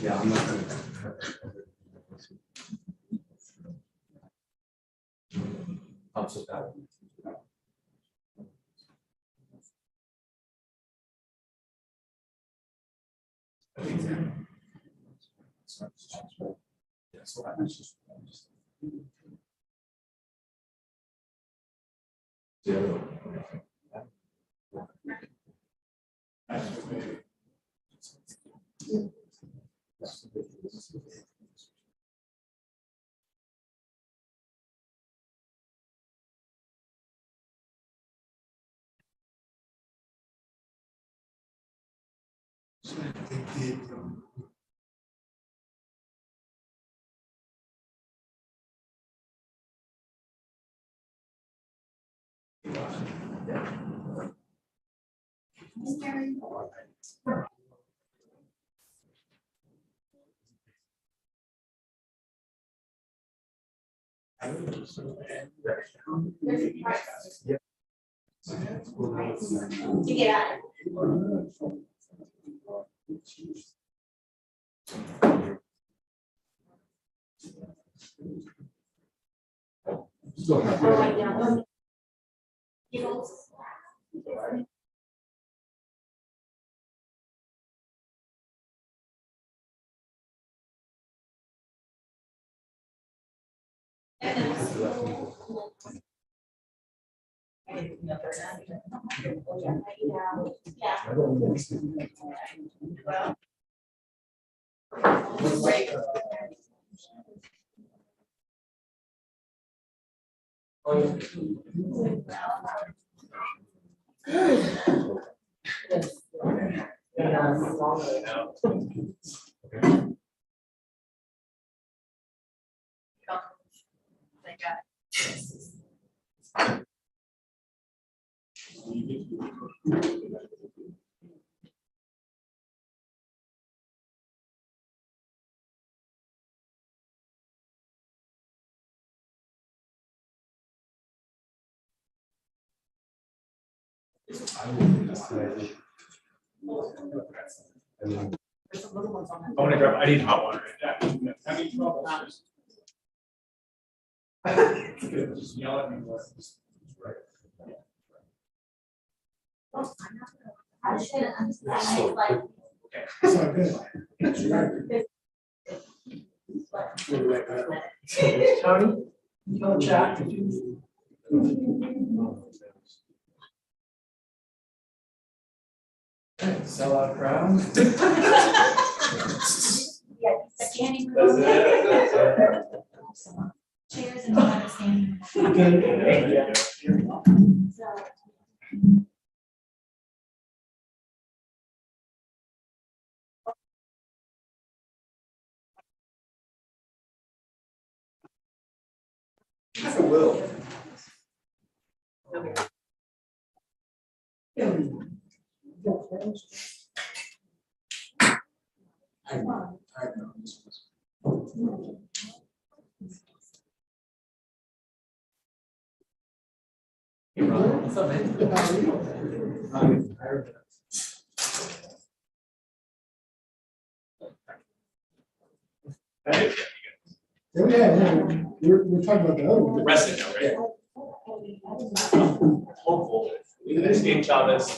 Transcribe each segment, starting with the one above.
Yeah, I'm not gonna. Helps with that. Yeah, so I just. Yeah. Still have. I want to grab, I need hot water. I need trouble. Just yell at me. Tony, no chat. Did you? Sell out crowd. Yeah, standing. That's it. Chairs and all standing. Okay. I will. I know. Hey, Ron, what's up, man? Hey, Yeah, we're talking about the other one. resting now, right? Hopeful. We can escape Chavez.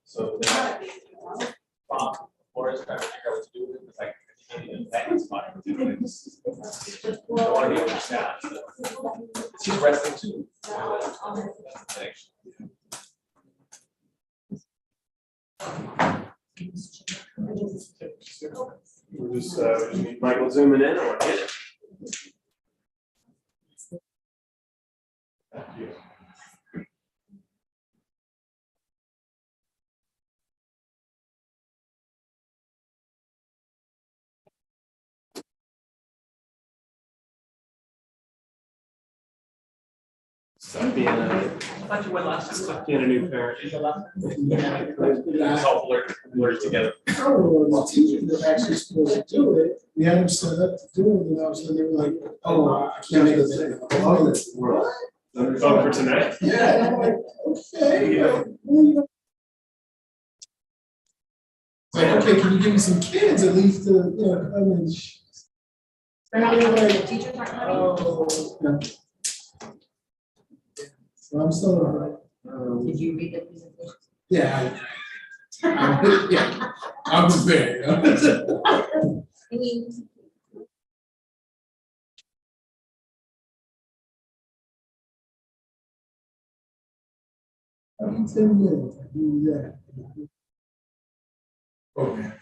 So then Bob Flores trying to figure out what to do with it. It's like that is fine. I want to be understaffed. So. She's resting too. We're just need Michael zooming in or get it. Thank you. Stop being I thought you went last time. stop being a new parent. It's all blurred together. Oh, the teachers were actually supposed to do it. We had them set up to do it, and all of a sudden they were like, oh, I can't make it. Oh, for tonight? Yeah, and I'm like, okay. Well, you know, like, okay, can you give me some kids at least to, you know, come and. They're not coming, the teachers aren't coming. Oh, yeah. So I'm still, Did you read the presentation? yeah. Yeah, I'm prepared. I mean, 10 minutes, I do that. Oh, man.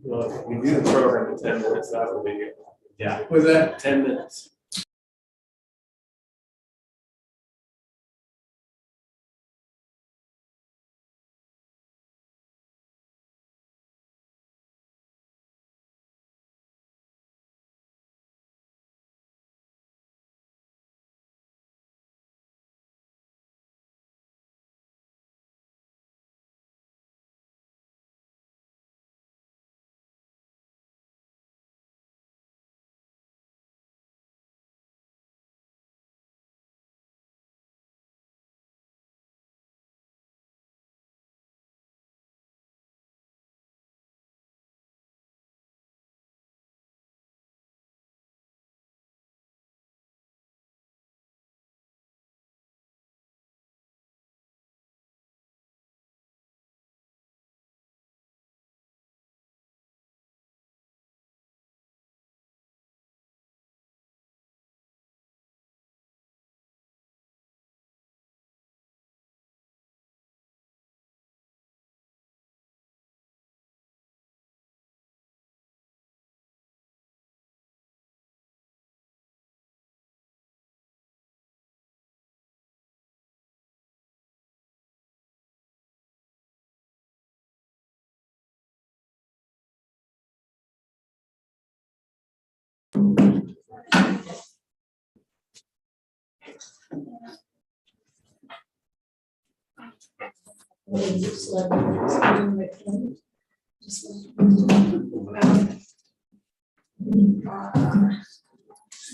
Well, if we do the program in 10 minutes, that would be good. Yeah. Was that? 10 minutes.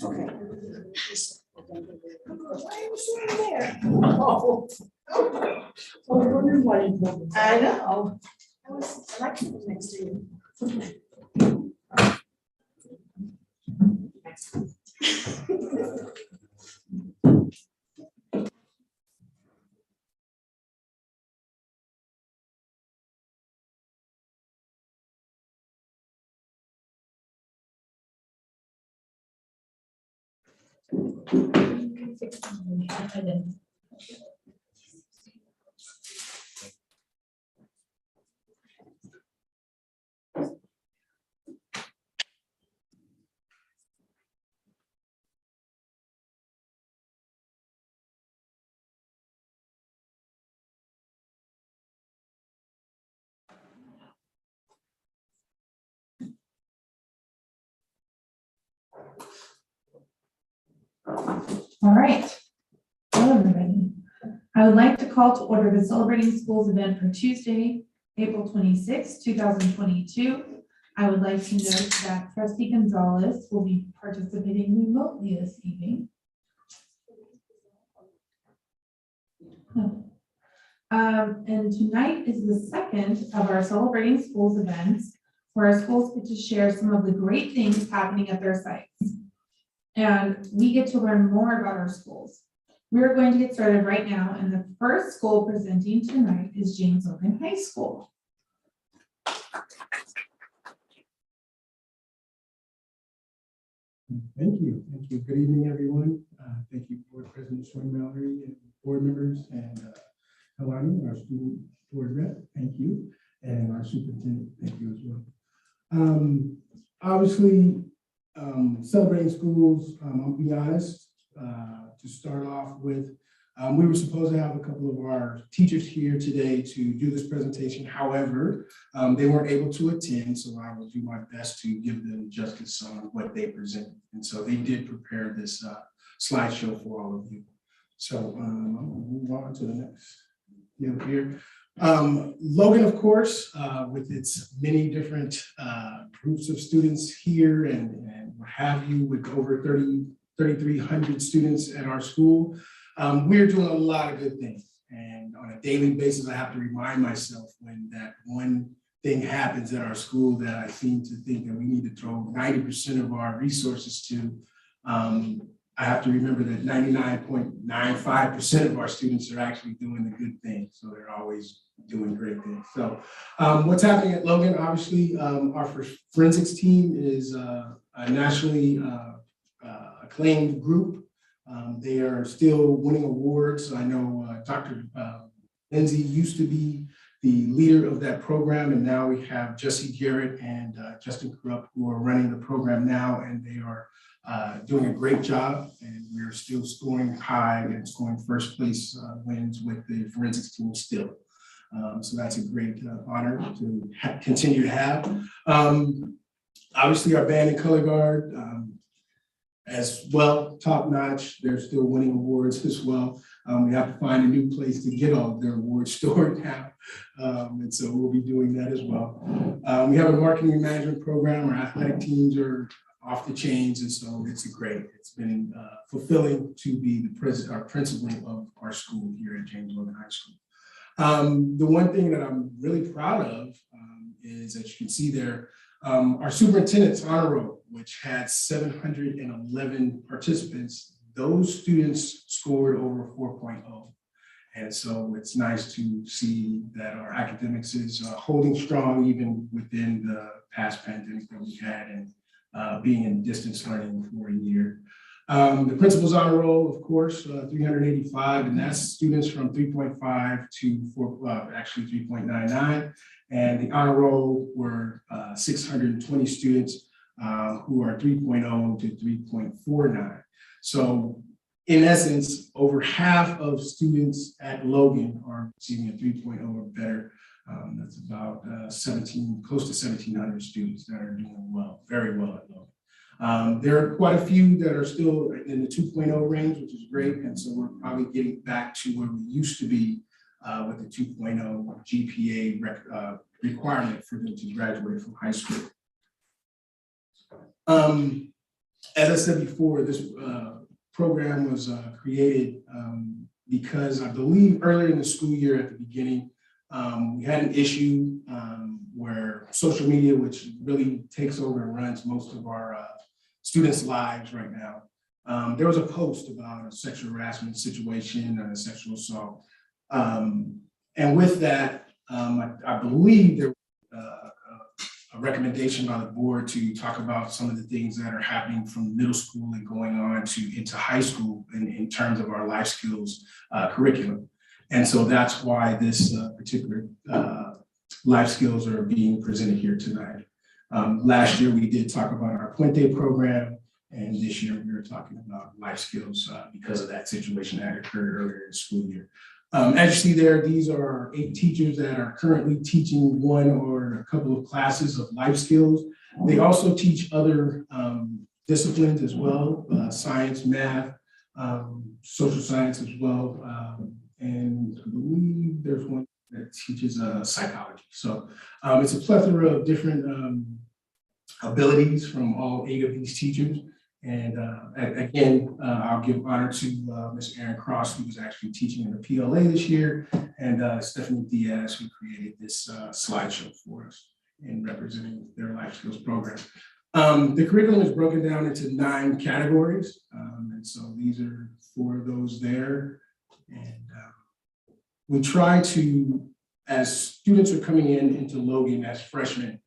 okay. I know. I was elected next to you. All right. Hello, everybody. I would like to call to order the Celebrating Schools event for Tuesday, April 26, 2022. I would like to note that Trustee Gonzalez will be participating remotely this evening. And tonight is the second of our Celebrating Schools events, where our schools get to share some of the great things happening at their sites. And we get to learn more about our schools. We're going to get started right now, and the first school presenting tonight is James Logan High School. Thank you. Good evening, everyone. Thank you, Board President Sean Mallory and board members, and Helani, our student board rep. Thank you, and our superintendent. Thank you as well. Obviously, celebrating schools. I'll be honest. To start off with, we were supposed to have a couple of our teachers here today to do this presentation. However, they weren't able to attend, so I will do my best to give them justice on what they presented. And so they did prepare this slideshow for all of you. So I'm gonna move on to the next here. Logan, of course, with its many different groups of students here and what have you, with over 3,300 students at our school, we're doing a lot of good things. And on a daily basis, I have to remind myself when that one thing happens at our school that I seem to think that we need to throw 90% of our resources to. I have to remember that 99.95% of our students are actually doing the good thing. So they're always doing great things. So what's happening at Logan, obviously, our forensics team is a nationally acclaimed group. They are still winning awards. I know Dr. Lindsay used to be the leader of that program, and now we have Jesse Garrett and Justin Krupp who are running the program now, and they are doing a great job, and we're still scoring high and scoring first place wins with the forensics team still. So that's a great honor to continue to have. Obviously, our band and color guard as well, top notch. They're still winning awards as well. We have to find a new place to get all of their awards stored now. And so we'll be doing that as well. We have a marketing and management program. Our athletic teams are off the chains, and so it's been fulfilling to be our principal of our school here at James Logan High School. The one thing that I'm really proud of is that you can see there, our superintendent's honor roll, which had 711 participants, those students scored over 4.0. And so it's nice to see that our academics is holding strong even within the past pandemic that we had, and being in distance learning for a year. The principal's honor roll, of course, 385, and that's students from 3.5 to 3.99. And the honor roll were 620 students who are 3.0 to 3.49. So in essence, over half of students at Logan are receiving a 3.0 or better. That's about close to 1,700 students that are doing well, very well at Logan. There are quite a few that are still in the 2.0 range, which is great. And so we're probably getting back to where we used to be with the 2.0 GPA requirement for them to graduate from high school. As I said before, this program was created because I believe earlier in the school year at the beginning, we had an issue where social media, which really takes over and runs most of our students' lives right now, there was a post about a sexual harassment situation and a sexual assault. And with that, I believe there was a recommendation by the board to talk about some of the things that are happening from middle school and going on into high school in terms of our life skills curriculum. And so that's why this particular life skills are being presented here tonight. Last year, we did talk about our Puente program, and this year we were talking about life skills because of that situation that occurred earlier in the school year. As you see there, these are 8 teachers that are currently teaching one or a couple of classes of life skills. They also teach other disciplines as well, science, math, social science as well. And I believe there's one that teaches psychology. So it's a plethora of different abilities from all 8 of these teachers. And again, I'll give honor to Ms. Erin Cross, who was actually teaching in the PLA this year, and Stephanie Diaz, who created this slideshow for us in representing their life skills program. The curriculum is broken down into 9 categories. And so these are 4 of those there. And we try to, as students are coming into Logan as freshmen,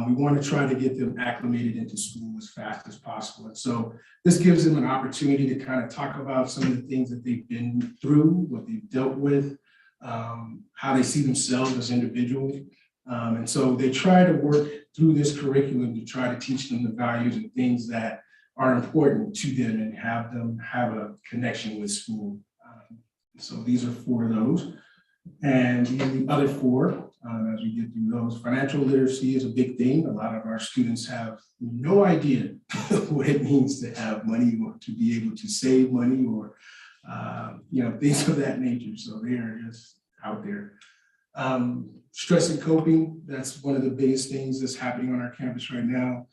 we want to try to get them acclimated into school as fast as possible. And so this gives them an opportunity to kind of talk about some of the things that they've been through, what they've dealt with, how they see themselves as individuals. And so they try to work through this curriculum to try to teach them the values and things that are important to them and have them have a connection with school. So these are 4 of those. And the other 4, as we get through those, financial literacy is a big thing. A lot of our students have no idea what it means to have money or to be able to save money or, things of that nature. So they are just out there. Stress and coping, that's one of the biggest things that's happening on our campus right now.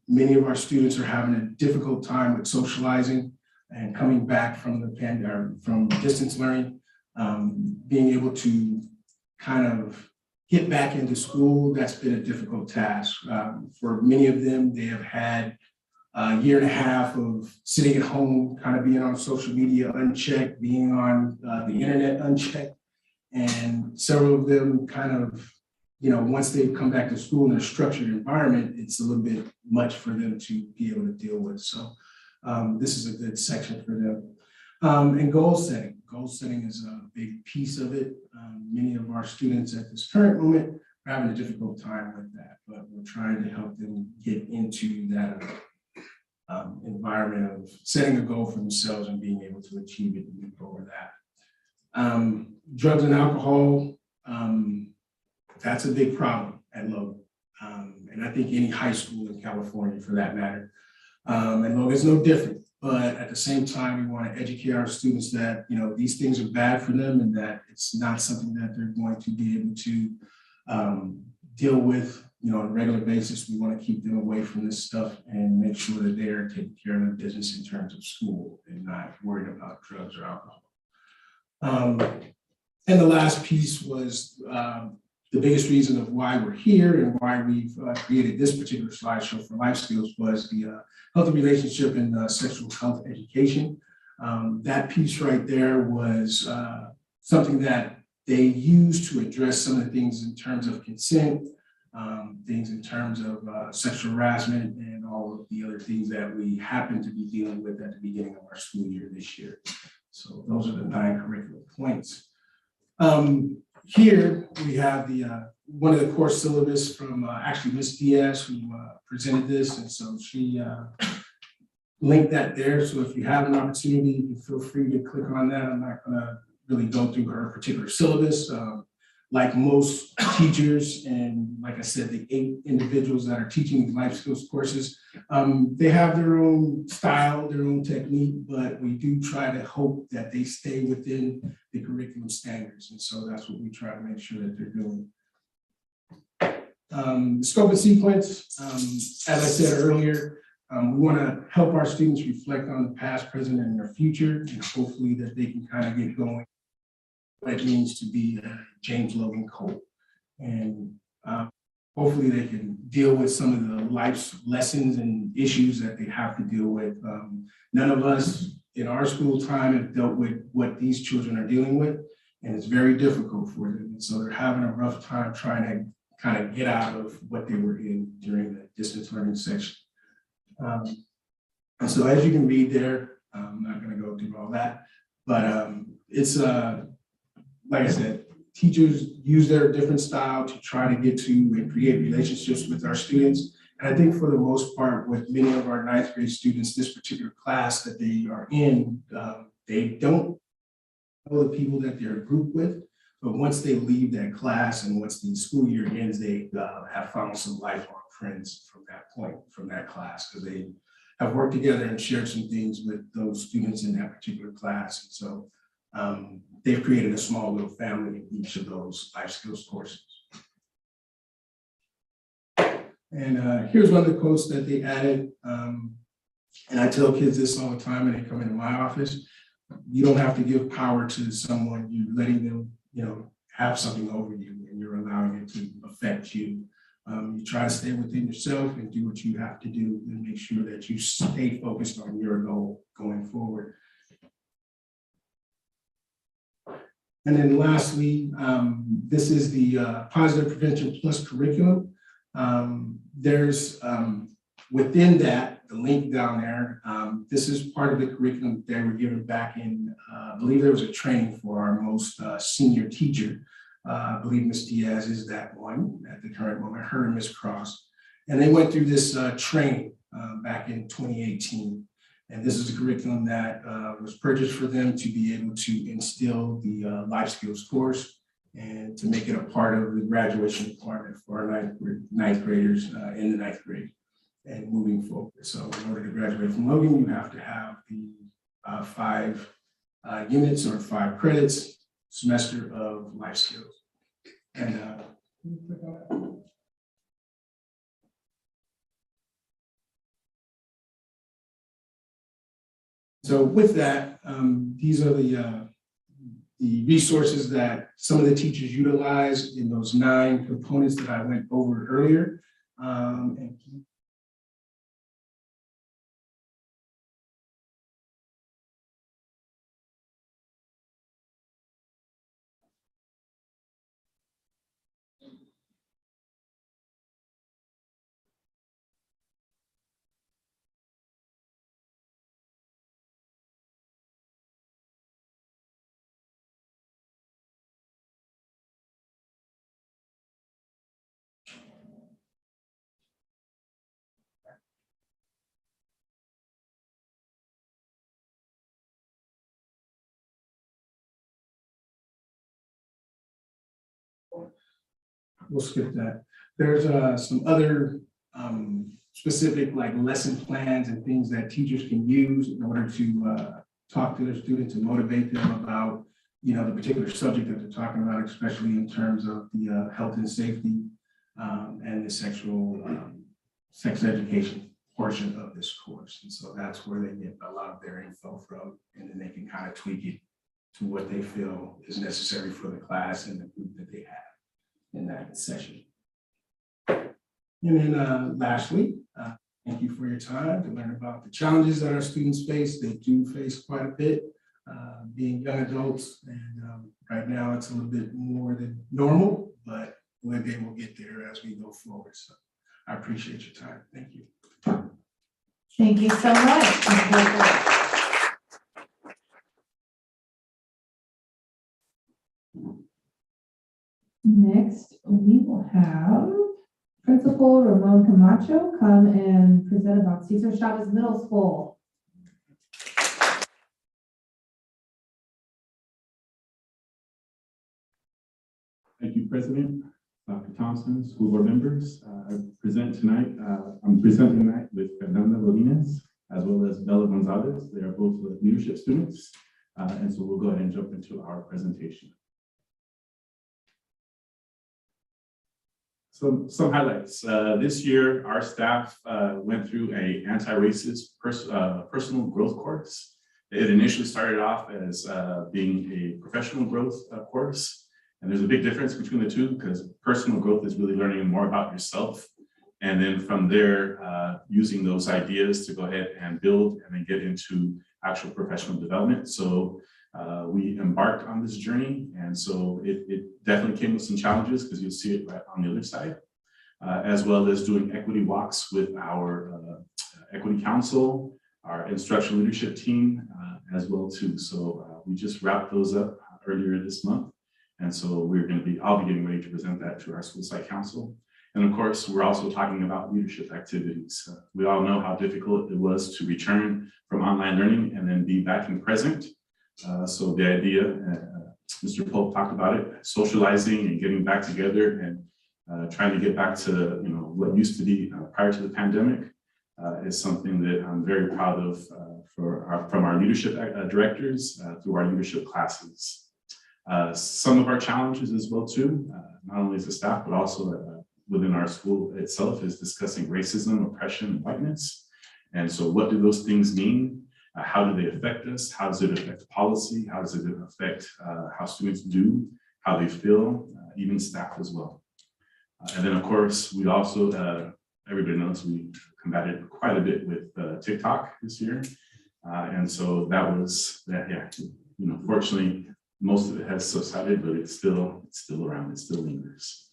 Many of our students are having a difficult time with socializing and coming back from the pandemic, from distance learning, being able to kind of get back into school, that's been a difficult task. For many of them, they have had a year and a half of sitting at home, kind of being on social media unchecked, being on the internet unchecked. And several of them kind of, once they've come back to school in a structured environment, it's a little bit much for them to be able to deal with. So this is a good section for them. And goal setting. Goal setting is a big piece of it. Many of our students at this current moment are having a difficult time with that, but we're trying to help them get into that environment of setting a goal for themselves and being able to achieve it and move over that. Drugs and alcohol, that's a big problem at Logan. And I think any high school in California for that matter. And Logan's no different. But at the same time, we want to educate our students that, these things are bad for them and that it's not something that they're going to be able to deal with, on a regular basis. We want to keep them away from this stuff and make sure that they're taking care of their business in terms of school and not worried about drugs or alcohol. And the last piece was the biggest reason of why we're here and why we've created this particular slideshow for life skills was the healthy relationship and sexual health education. That piece right there was something that they used to address some of the things in terms of consent, things in terms of sexual harassment and all of the other things that we happen to be dealing with at the beginning of our school year this year. So those are the 9 curriculum points. Here we have the one of the core syllabus from actually Ms. Diaz who presented this, and so she linked that there. So if you have an opportunity, you can feel free to click on that. I'm not going to really go through her particular syllabus. Like most teachers, and like I said, the 8 individuals that are teaching these life skills courses, they have their own style, their own technique, but we do try to hope that they stay within the curriculum standards. And so that's what we try to make sure that they're doing. The scope and sequence, as I said earlier, we want to help our students reflect on the past, present, and their future, and hopefully that they can kind of get going what it means to be James Logan Cole. And hopefully they can deal with some of the life's lessons and issues that they have to deal with. None of us in our school time have dealt with what these children are dealing with, and it's very difficult for them. And so they're having a rough time trying to kind of get out of what they were in during the distance learning section. And so as you can read there, I'm not going to go through all that, but it's like I said, teachers use their different style to try to get to and create relationships with our students. And I think for the most part, with many of our 9th grade students, this particular class that they are in, they don't know the people that they're grouped with. But once they leave that class and once the school year ends, they have found some lifelong friends from that point, from that class, because they have worked together and shared some things with those students in that particular class. And so they've created a small little family in each of those life skills courses. And here's one of the quotes that they added. And I tell kids this all the time when they come into my office. You don't have to give power to someone. You're letting them, have something over you, and you're allowing it to affect you. You try to stay within yourself and do what you have to do and make sure that you stay focused on your goal going forward. And then lastly, this is the Positive Prevention Plus curriculum. There's within that, the link down there, this is part of the curriculum that were given back in, I believe there was a training for our most senior teacher. I believe Ms. Diaz is that one at the current moment, her and Ms. Cross. And they went through this training back in 2018. And this is a curriculum that was purchased for them to be able to instill the life skills course and to make it a part of the graduation requirement for our ninth graders in the 9th grade and moving forward. So in order to graduate from Logan, you have to have the 5 units or 5 credits semester of life skills. And so with that, these are the the resources that some of the teachers utilize in those 9 components that I went over earlier. And we'll skip that. There's some other specific like lesson plans and things that teachers can use in order to talk to their students and motivate them about, you know, the particular subject that they're talking about, especially in terms of the health and safety and the sex education portion of this course. And so that's where they get a lot of their info from, and then they can kind of tweak it to what they feel is necessary for the class and the group that they have in that session. And then lastly, thank you for your time to learn about the challenges that our students face. They do face quite a bit, being young adults, and right now it's a little bit more than normal, but one day we'll get there as we go forward. So I appreciate your time. Thank you. Thank you so much. Next, we will have Principal Ramon Camacho come and present about Cesar Chavez Middle School. Thank you, President, Dr. Thompson, school board members. I'm presenting tonight with Fernanda Rodinez, as well as Bella Gonzalez. They are both leadership students. And so we'll go ahead and jump into our presentation. So some highlights. This year, our staff went through an anti-racist personal growth course. It initially started off as being a professional growth course. And there's a big difference between the two, because personal growth is really learning more about yourself. And then from there, using those ideas to go ahead and build and then get into actual professional development. So we embarked on this journey. And so it definitely came with some challenges, because you'll see it right on the other side, as well as doing equity walks with our equity council, our instructional leadership team as well too. So we just wrapped those up earlier this month. And so I'll be getting ready to present that to our school site council. And of course, we're also talking about leadership activities. We all know how difficult it was to return from online learning and then be back in present. So the idea, Mr. Pope talked about it, socializing and getting back together and trying to get back to what used to be prior to the pandemic is something that I'm very proud of from our leadership directors through our leadership classes. Some of our challenges as well too, not only as a staff, but also within our school itself, is discussing racism, oppression, and whiteness. And so what do those things mean? How do they affect us? How does it affect policy? How does it affect how students do, how they feel, even staff as well? And then of course, we also, everybody knows we combated quite a bit with TikTok this year. And so that was, fortunately, most of it has subsided, but it's still around, it still lingers.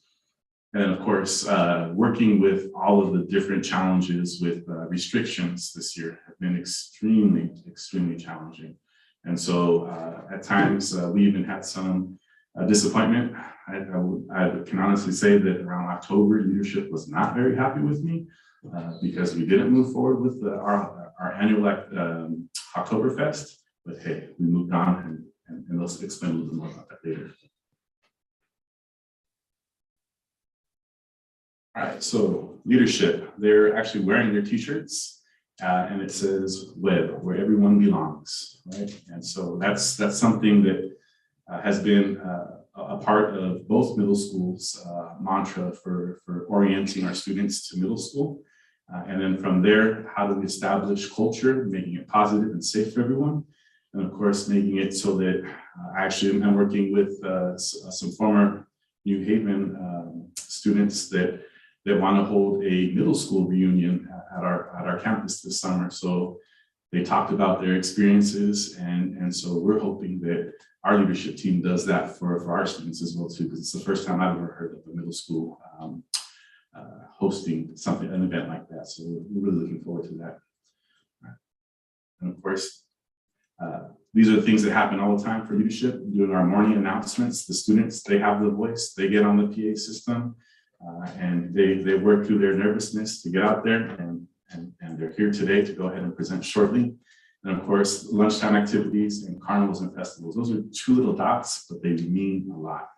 And then of course, working with all of the different challenges with restrictions this year have been extremely, extremely challenging. And so at times we even had some disappointment. I can honestly say that around October, leadership was not very happy with me because we didn't move forward with our annual Oktoberfest, but hey, we moved on and let's explain a little bit more about that later. All right, so leadership, they're actually wearing their t-shirts and it says WEB, where everyone belongs, right? And so that's something that has been a part of both middle schools' mantra for orienting our students to middle school. And then from there, how do we establish culture, making it positive and safe for everyone? And of course, making it so that actually I'm working with some former New Haven students that want to hold a middle school reunion at our campus this summer. So they talked about their experiences, and so we're hoping that our leadership team does that for our students as well too, because it's the first time I've ever heard of a middle school hosting an event like that. So we're really looking forward to that. And of course, these are the things that happen all the time for leadership. Doing our morning announcements, the students, they have the voice, they get on the PA system, and they work through their nervousness to get out there, and they're here today to go ahead and present shortly. And of course, lunchtime activities and carnivals and festivals. Those are two little dots, but they mean a lot.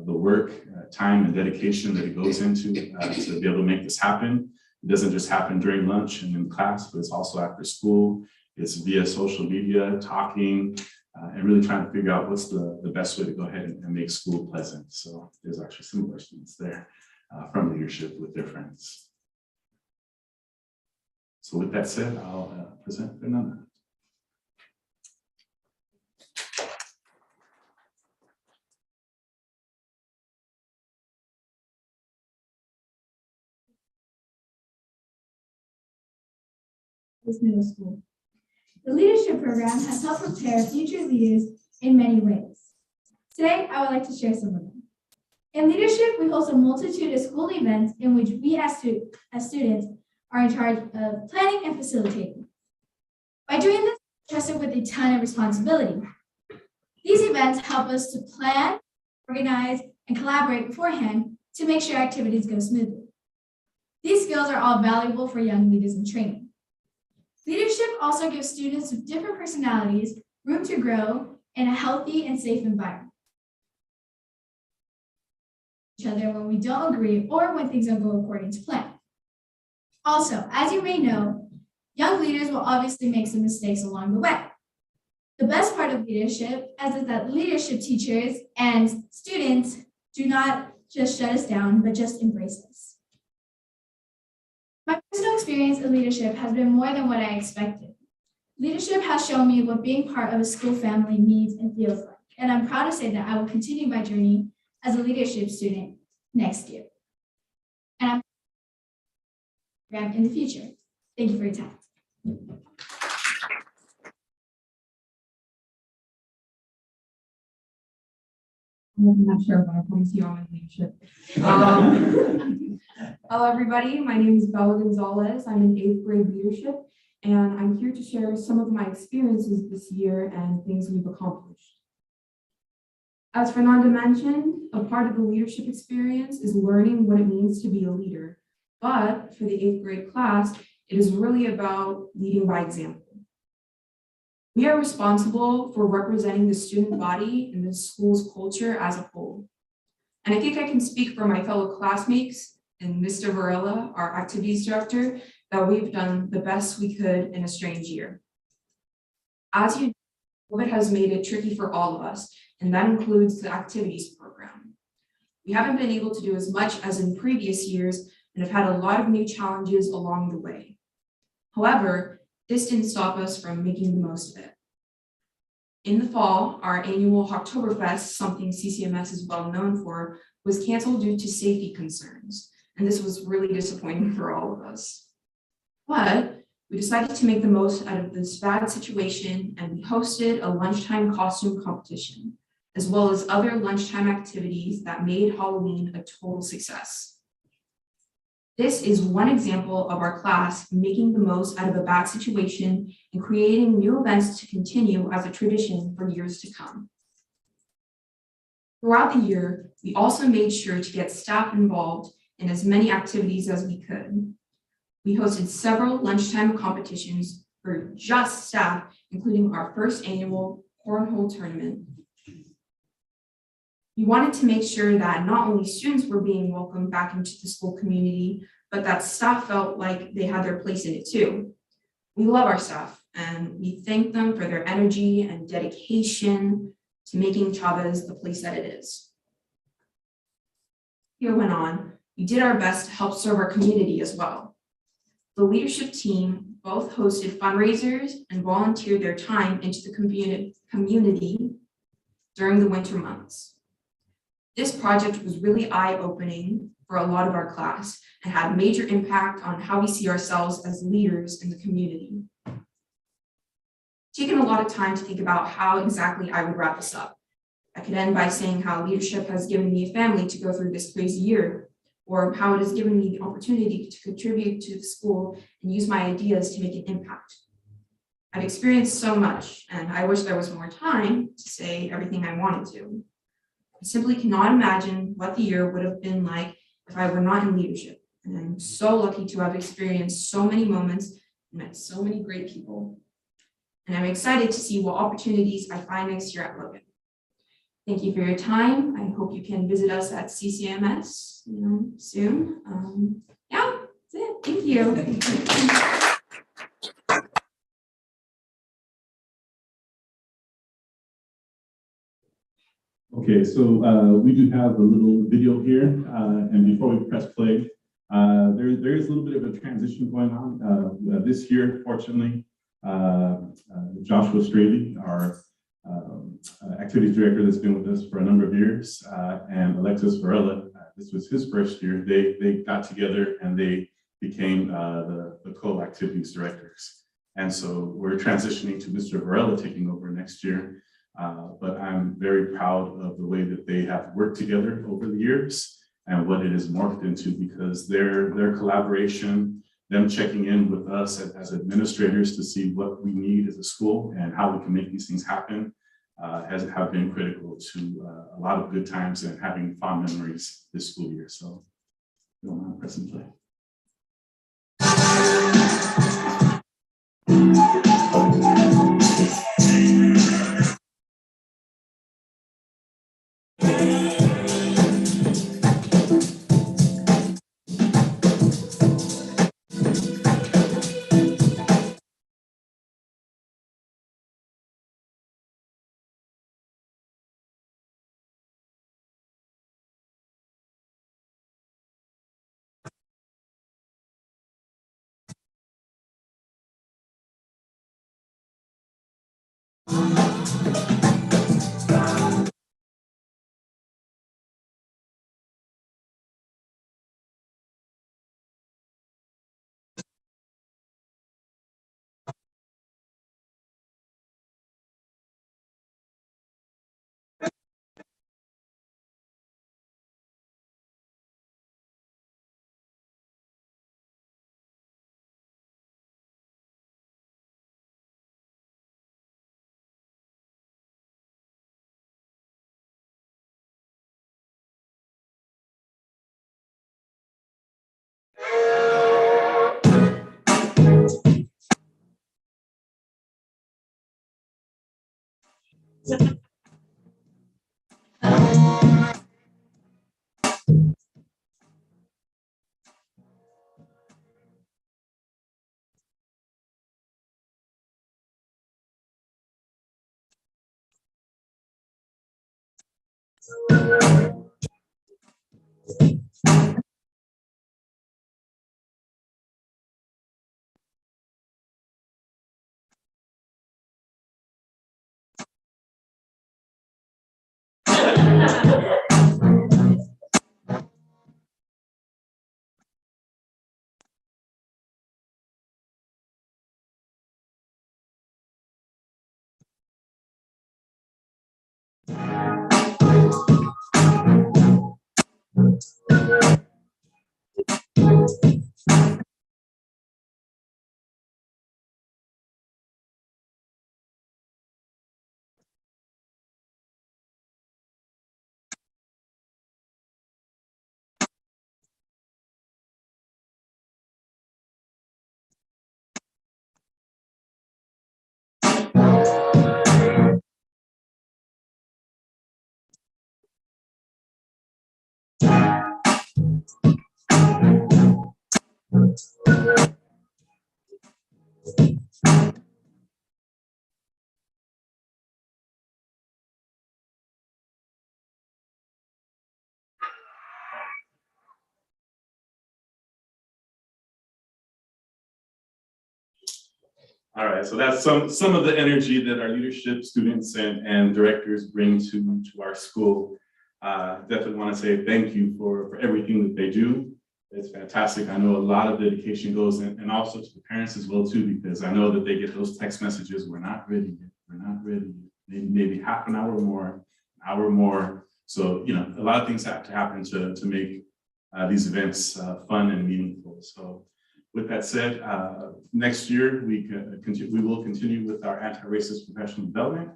The work, time, and dedication that it goes into to be able to make this happen. It doesn't just happen during lunch and in class, but it's also after school. It's via social media, talking, and really trying to figure out what's the best way to go ahead and make school pleasant. So there's actually some of our students there from leadership with their friends. So with that said, I'll present Fernanda. This middle school. The leadership program has helped prepare future leaders in many ways. Today, I would like to share some of them. In leadership, we host a multitude of school events in which we as students are in charge of planning and facilitating. By doing this, we're trusted with a ton of responsibility. These events help us to plan, organize, and collaborate beforehand to make sure activities go smoothly. These skills are all valuable for young leaders in training. Leadership also gives students with different personalities room to grow in a healthy and safe environment. Each other when we don't agree or when things don't go according to plan. Also, as you may know, young leaders will obviously make some mistakes along the way. The best part of leadership is that leadership teachers and students do not just shut us down, but just embrace us. My personal experience in leadership has been more than what I expected. Leadership has shown me what being part of a school family means and feels like, and I'm proud to say that I will continue my journey as a leadership student next year. And I'm in the future. Thank you for your time. I'm not sure, but I promise you I'm in leadership. Hello, everybody. My name is Gonzalez. I'm in 8th grade leadership, and I'm here to share some of my experiences this year and things we've accomplished. As Fernanda mentioned, a part of the leadership experience is learning what it means to be a leader. But for the 8th grade class, it is really about leading by example. We are responsible for representing the student body and the school's culture as a whole. And I think I can speak for my fellow classmates and Mr. Varela, our activities director, that we've done the best we could in a strange year. As you know, COVID has made it tricky for all of us, and that includes the activities program. We haven't been able to do as much as in previous years and have had a lot of new challenges along the way. However, this didn't stop us from making the most of it. In the fall, our annual Oktoberfest, something CCMS is well known for, was canceled due to safety concerns, and this was really disappointing for all of us. But we decided to make the most out of this bad situation, and we hosted a lunchtime costume competition, as well as other lunchtime activities that made Halloween a total success. This is one example of our class making the most out of a bad situation and creating new events to continue as a tradition for years to come. Throughout the year, we also made sure to get staff involved in as many activities as we could. We hosted several lunchtime competitions for just staff, including our first annual cornhole tournament. We wanted to make sure that not only students were being welcomed back into the school community, but that staff felt like they had their place in it too. We love our staff, and we thank them for their energy and dedication to making Chavez the place that it is. Year went on, we did our best to help serve our community as well. The leadership team both hosted fundraisers and volunteered their time into the community during the winter months. This project was really eye-opening for a lot of our class and had major impact on how we see ourselves as leaders in the community. Taken a lot of time to think about how exactly I would wrap this up. I could end by saying how leadership has given me a family to go through this crazy year, or how it has given me the opportunity to contribute to the school and use my ideas to make an impact. I've experienced so much, and I wish there was more time to say everything I wanted to. I simply cannot imagine what the year would have been like if I were not in leadership. And I'm so lucky to have experienced so many moments and met so many great people. And I'm excited to see what opportunities I find next year at Logan. Thank you for your time. I hope you can visit us at CCMS soon. Yeah, that's it. Thank you. Okay, so we do have a little video here, and before we press play, there is a little bit of a transition going on. This year, fortunately, Joshua Straley, our activities director that's been with us for a number of years, and Alexis Varela, this was his first year, they got together and they became the co-activities directors. And so we're transitioning to Mr. Varela taking over next year. But I'm very proud of the way that they have worked together over the years and what it has morphed into, because their collaboration, them checking in with us as administrators to see what we need as a school and how we can make these things happen have been critical to a lot of good times and having fond memories this school year. So, you don't want to press and play. All right, so that's some of the energy that our leadership, students, and directors bring to our school. Definitely want to say thank you for everything that they do. It's fantastic. I know a lot of dedication goes in, and also to the parents as well too, because I know that they get those text messages, we're not ready yet, we're not ready yet. Maybe half an hour more, an hour more. So, you know, a lot of things have to happen to make these events fun and meaningful. So with that said, next year we will continue with our anti-racist professional development.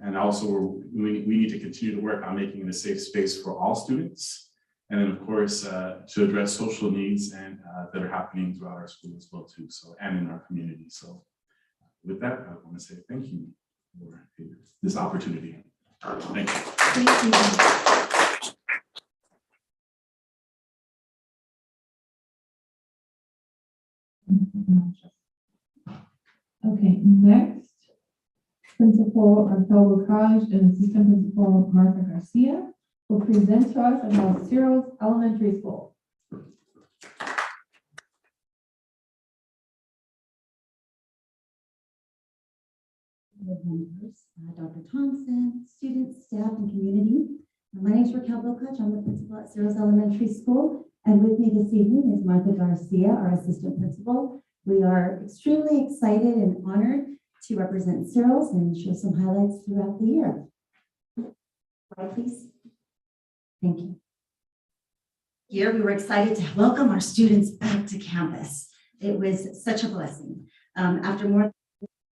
And also we need to continue to work on making it a safe space for all students. And then of course, to address social needs and that are happening throughout our school as well too. So, and in our community. So with that, I want to say thank you for this opportunity. Thank you. Thank you. Okay, next, Principal Arturo Kaj and Assistant Principal Martha Garcia will present to us about Cyril's Elementary School. Board members, Dr. Thompson, students, staff, and community. My name is Raquel Bocach. I'm the principal at Cyril's Elementary School. And with me this evening is Martha Garcia, our assistant principal. We are extremely excited and honored to represent Cyril's and show some highlights throughout the year. Slide, please. Thank you. Here, we were excited to welcome our students back to campus. It was such a blessing. After more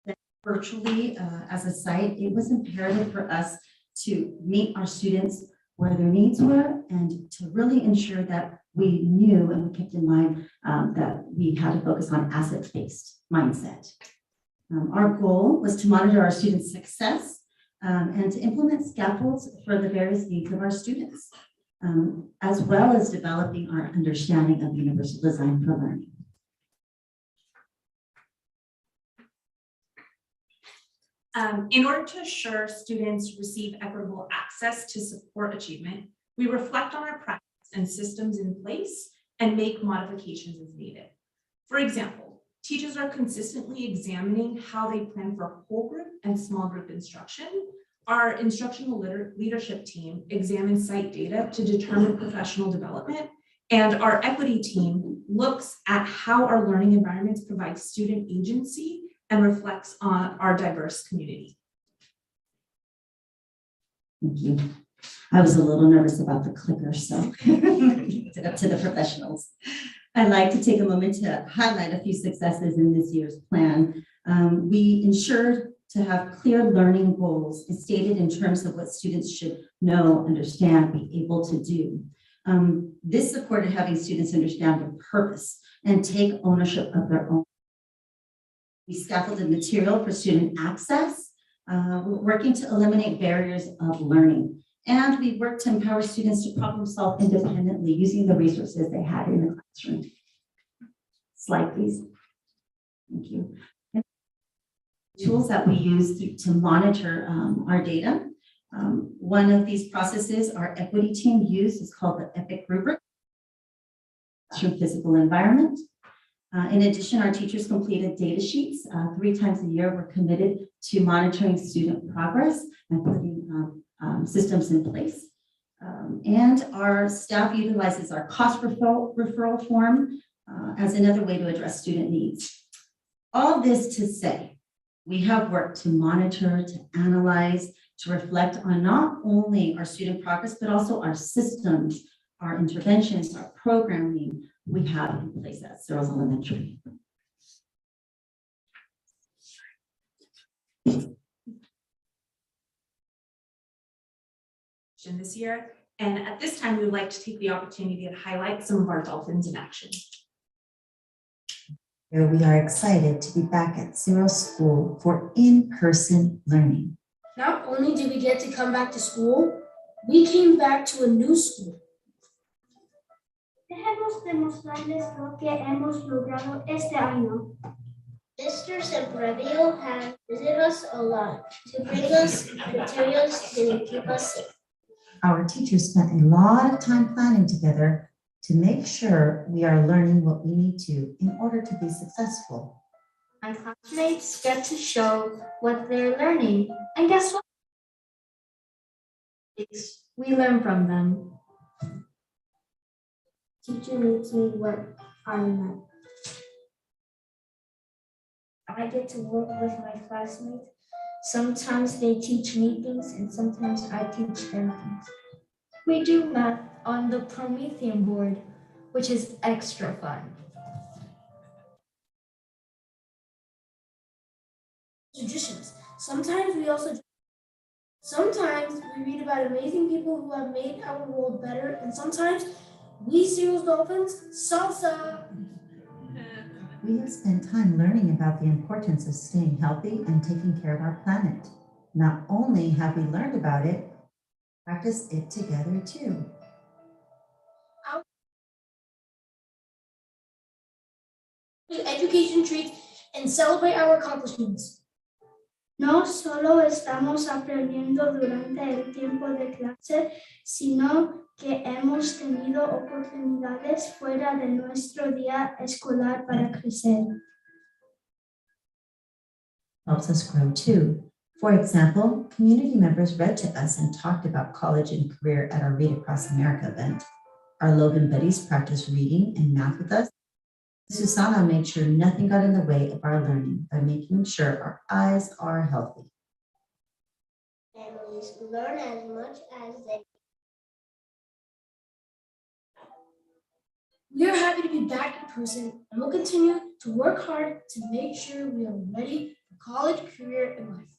than virtually as a site, it was imperative for us to meet our students where their needs were and to really ensure that we knew and we kept in mind that we had to focus on asset-based mindset. Our goal was to monitor our students' success and to implement scaffolds for the various needs of our students, as well as developing our understanding of universal design for learning. In order to assure students receive equitable access to support achievement, we reflect on our practice and systems in place and make modifications as needed. For example, teachers are consistently examining how they plan for whole group and small group instruction. Our instructional leadership team examines site data to determine professional development, and our equity team looks at how our learning environments provide student agency and reflects on our diverse community. Thank you. I was a little nervous about the clicker, so it's up to the professionals. I'd like to take a moment to highlight a few successes in this year's plan. We ensured to have clear learning goals stated in terms of what students should know, understand, be able to do. This supported having students understand their purpose and take ownership of their own. We scaffolded material for student access, working to eliminate barriers of learning. And we worked to empower students to problem solve independently using the resources they had in the classroom. Slide, please. Thank you. Tools that we use to monitor our data. One of these processes our equity team used is called the EPIC rubric, classroom physical environment. In addition, our teachers completed data sheets 3 times a year. We're committed to monitoring student progress and putting systems in place. And our staff utilizes our cost referral form as another way to address student needs. All this to say, we have worked to monitor, to analyze, to reflect on not only our student progress, but also our systems, our interventions, our programming we have in place at Cyril's Elementary. This year, and at this time, we would like to take the opportunity to highlight some of our dolphins in action. We are excited to be back at Cyril's School for in-person learning. Not only did we get to come back to school, we came back to a new school. Dejemos demostrarles lo que hemos logrado este año. Mr. Sempravio has visited us a lot to bring us materials to keep us safe. Our teachers spent a lot of time planning together to make sure we are learning what we need to in order to be successful. My classmates get to show what they're learning, and guess what? We learn from them. Teacher makes me work hard enough. I get to work with my classmates. Sometimes they teach me things, and sometimes I teach them things. We do math on the Promethean board, which is extra fun. Traditions. Sometimes we read about amazing people who have made our world better, and sometimes we sing with dolphins salsa. We have spent time learning about the importance of staying healthy and taking care of our planet. Not only have we learned about it, practice it together too. Education treats and celebrate our accomplishments. No solo estamos aprendiendo durante el tiempo de clase, sino que hemos tenido oportunidades fuera de nuestro día escolar para crecer. Helps us grow too. For example, community members read to us and talked about college and career at our Read Across America event. Our Logan buddies practiced reading and math with us. Susana made sure nothing got in the way of our learning by making sure our eyes are healthy. Families learn as much as they. We are happy to be back in person, and we'll continue to work hard to make sure we are ready for college, career, and life.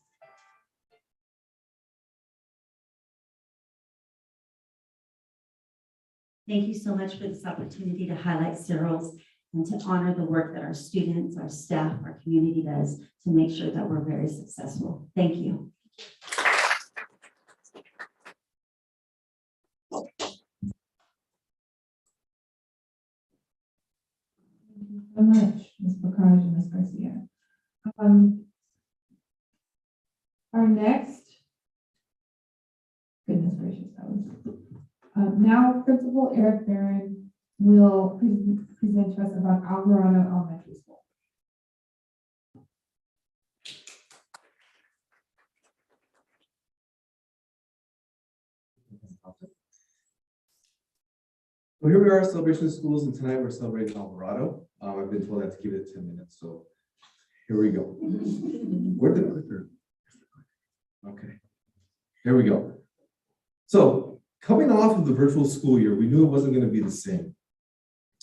Thank you so much for this opportunity to highlight Cyril's and to honor the work that our students, our staff, our community does to make sure that we're very successful. Thank you. So much, Ms. Bacaj and Ms. Garcia. Our next, goodness gracious, that was. Now, Principal Eric Barron will present to us about Alvarado Elementary School. Well, here we are, celebration of schools, and tonight we're celebrating Alvarado. I've been told I have to give it 10 minutes, so here we go. Where'd the clicker? Okay, here we go. So coming off of the virtual school year, we knew it wasn't going to be the same.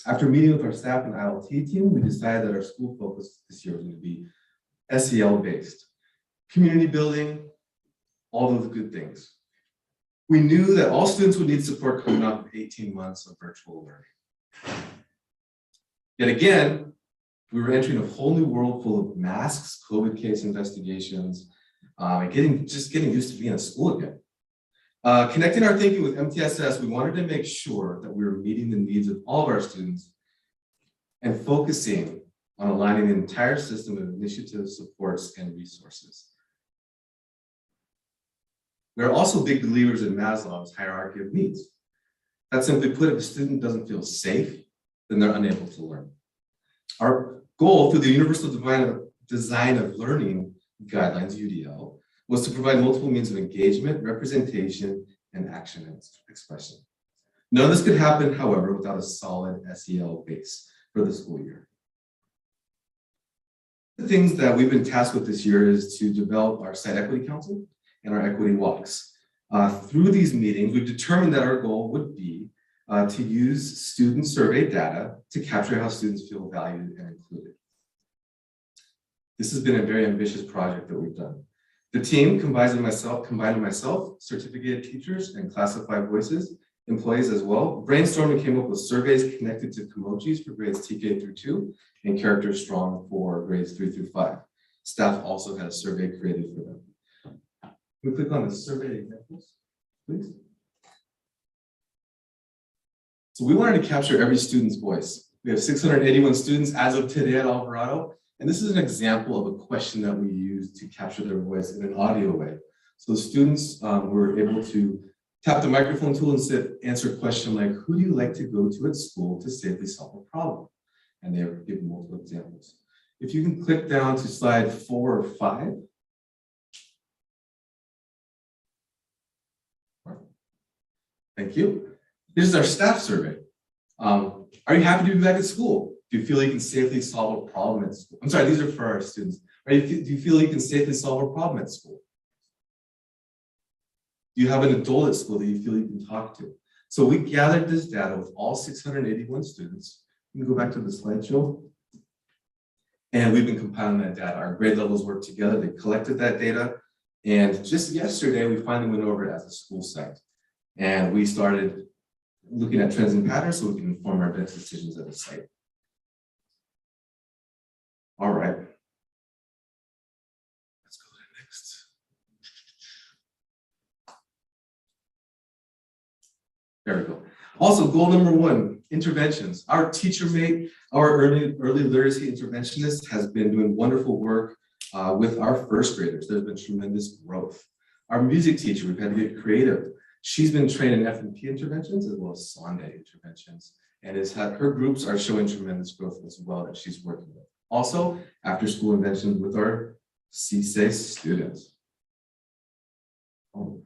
After meeting with our staff and ILT team, we decided that our school focus this year was going to be SEL based. Community building, all those good things. We knew that all students would need support coming off of 18 months of virtual learning. Yet again, we were entering a whole new world full of masks, COVID case investigations, and getting used to being at school again. Connecting our thinking with MTSS, we wanted to make sure that we were meeting the needs of all of our students and focusing on aligning the entire system of initiatives, supports, and resources. We are also big believers in Maslow's hierarchy of needs. That simply put, if a student doesn't feel safe, then they're unable to learn. Our goal through the Universal Design of Learning Guidelines, UDL, was to provide multiple means of engagement, representation, and action and expression. None of this could happen, however, without a solid SEL base for the school year. The things that we've been tasked with this year is to develop our Site Equity Council and our equity walks. Through these meetings, we've determined that our goal would be to use student survey data to capture how students feel valued and included. This has been a very ambitious project that we've done. The team, combined of myself, certificated teachers, and classified voices, employees as well, brainstormed and came up with surveys connected to Komojis for grades TK through 2 and Character Strong for grades 3 through 5. Staff also had a survey created for them. Can we click on the survey examples, please? So we wanted to capture every student's voice. We have 681 students as of today at Alvarado, and this is an example of a question that we use to capture their voice in an audio way. So the students were able to tap the microphone tool and answer a question like, who do you like to go to at school to safely solve a problem? And they were given multiple examples. if you can click down to slide 4 or 5. Thank you. This is our staff survey. Are you happy to be back at school? Do you feel you can safely solve a problem at school? I'm sorry, these are for our students. Do you feel you can safely solve a problem at school? Do you have an adult at school that you feel you can talk to? So we gathered this data with all 681 students. You can go back to the slideshow. And we've been compiling that data. Our grade levels work together. They collected that data. And just yesterday, we finally went over it as a school site. And we started looking at trends and patterns so we can inform our next decisions at the site. All right. Let's go to the next. There we go. Also, goal number 1, interventions. Our teacher-mate, our early literacy interventionist has been doing wonderful work with our first graders. There's been tremendous growth. Our music teacher, we've had to get creative. She's been trained in F&P interventions as well as Sonde interventions, and her groups are showing tremendous growth as well that she's working with. Also, after-school interventions with our CSA students. All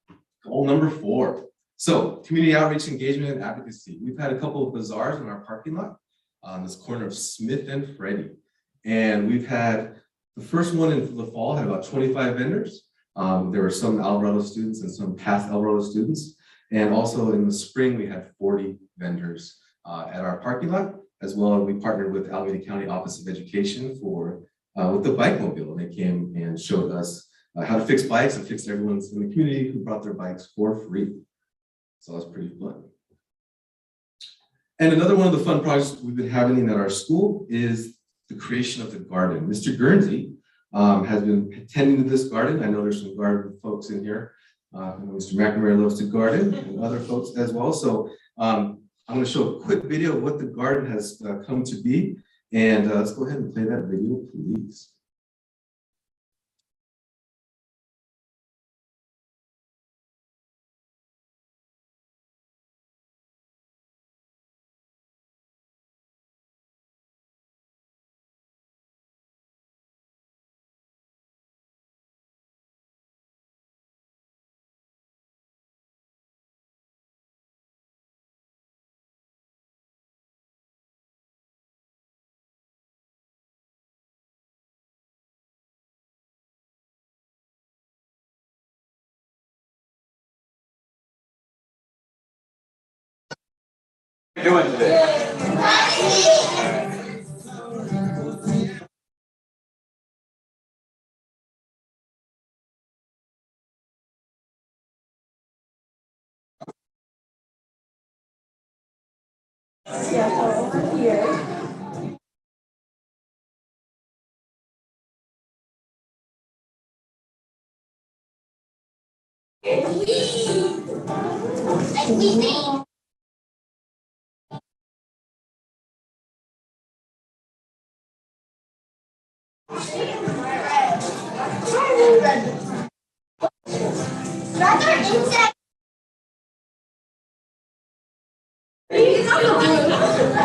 right. Goal number 4. So, community outreach, engagement, and advocacy. We've had a couple of bazaars in our parking lot on this corner of Smith and Freddie. And we've had, the first one in the fall had about 25 vendors. There were some Alvarado students and some past Alvarado students. And also in the spring, we had 40 vendors at our parking lot, as well as we partnered with Alameda County Office of Education with the bike mobile. And they came and showed us how to fix bikes and fix everyone's in the community who brought their bikes for free. So that's pretty fun. And another one of the fun projects we've been having at our school is the creation of the garden. Mr. Guernsey has been tending to this garden. I know there's some garden folks in here. I know Mr. McNamara loves to garden and other folks as well. So I'm going to show a quick video of what the garden has come to be. And let's go ahead and play that video, please. What are you doing today? Yeah, so over here.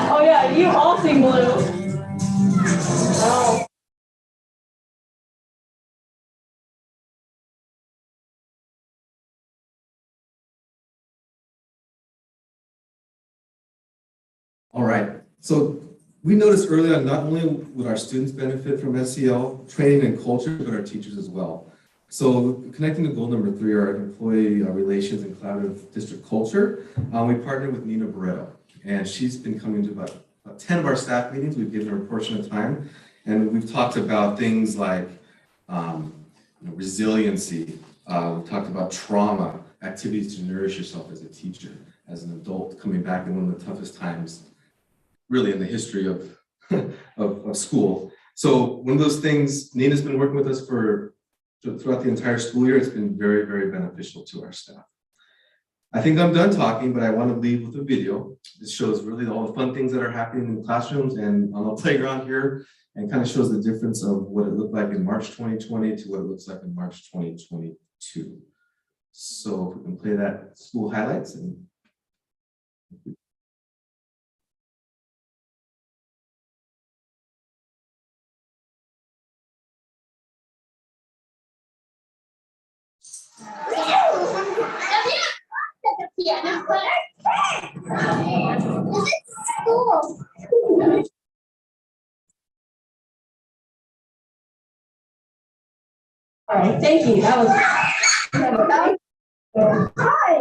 Oh yeah, you all sing blue. Oh. All right, so we noticed early on, not only would our students benefit from SEL training and culture, but our teachers as well. So connecting to goal number 3, our employee relations and collaborative district culture, we partnered with Nina Barreto, and she's been coming to about 10 of our staff meetings. We've given her a portion of time, and we've talked about things like resiliency. We've talked about trauma, activities to nourish yourself as a teacher, as an adult coming back in one of the toughest times really in the history of, of school. So one of those things, Nina's been working with us throughout the entire school year. It's been very, very beneficial to our staff. I think I'm done talking, but I want to leave with a video. This shows really all the fun things that are happening in classrooms and on the playground here, and kind of shows the difference of what it looked like in March 2020 to what it looks like in March 2022. So if we can play that school highlights. And Yeah. Is it school? All right, thank you. That was. Hi.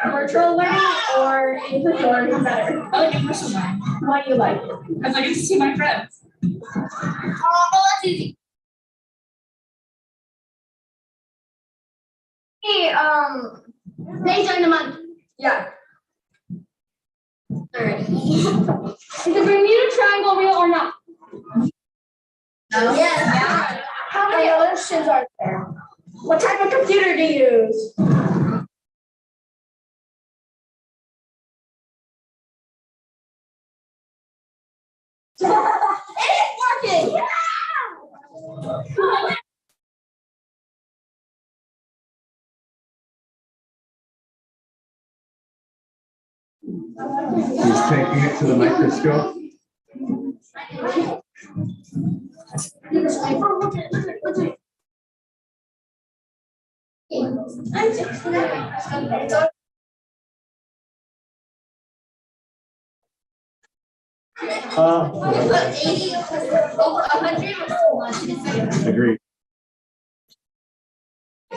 Virtual learning or in person learning is better? I like in person learning. Why do you like it? Because I get to see my friends. Oh, that's easy. Hey, days during the month. Yeah. Alright. Is the Bermuda Triangle real or not? No. Yes. Yeah. How many oceans are there? What type of computer do you use? It's working! Yeah! He's taking it to the microscope. Agreed.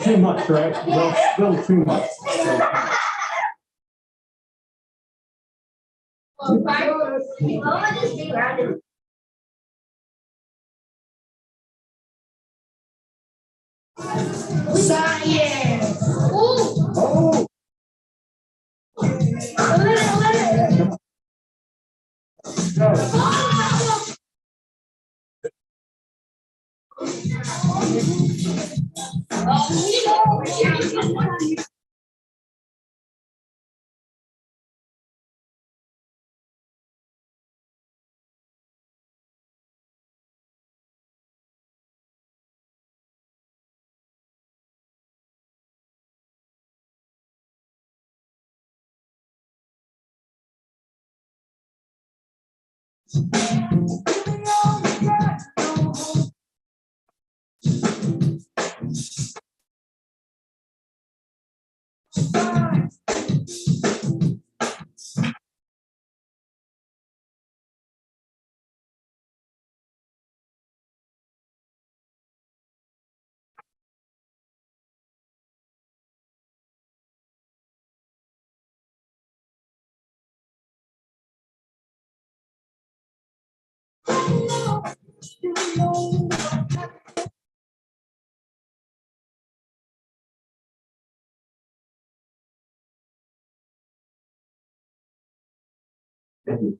Too much, right? Well, still too much. Science! Oh! Thank you.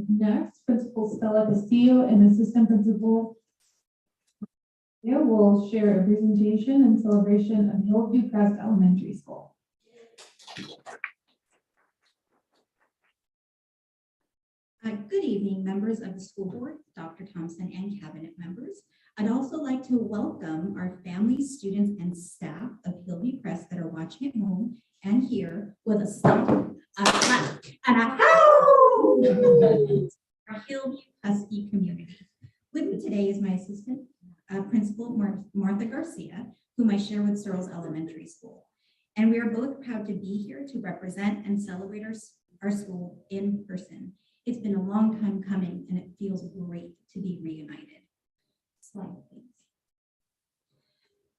Next, Principal Stella Castillo and Assistant Principal will share a presentation in celebration of Hillview Crest Elementary School. Good evening, members of the school board, Dr. Thompson, and cabinet members. I'd also like to welcome our families, students, and staff of Hillview Crest that are watching at home and here with a stomp, a clap, and a howl. Our Hillview Husky community. With me today is my assistant principal, Martha Garcia, whom I share with Searles Elementary School. And we are both proud to be here to represent and celebrate our school in person. It's been a long time coming, and it feels great to be reunited. Slide, please.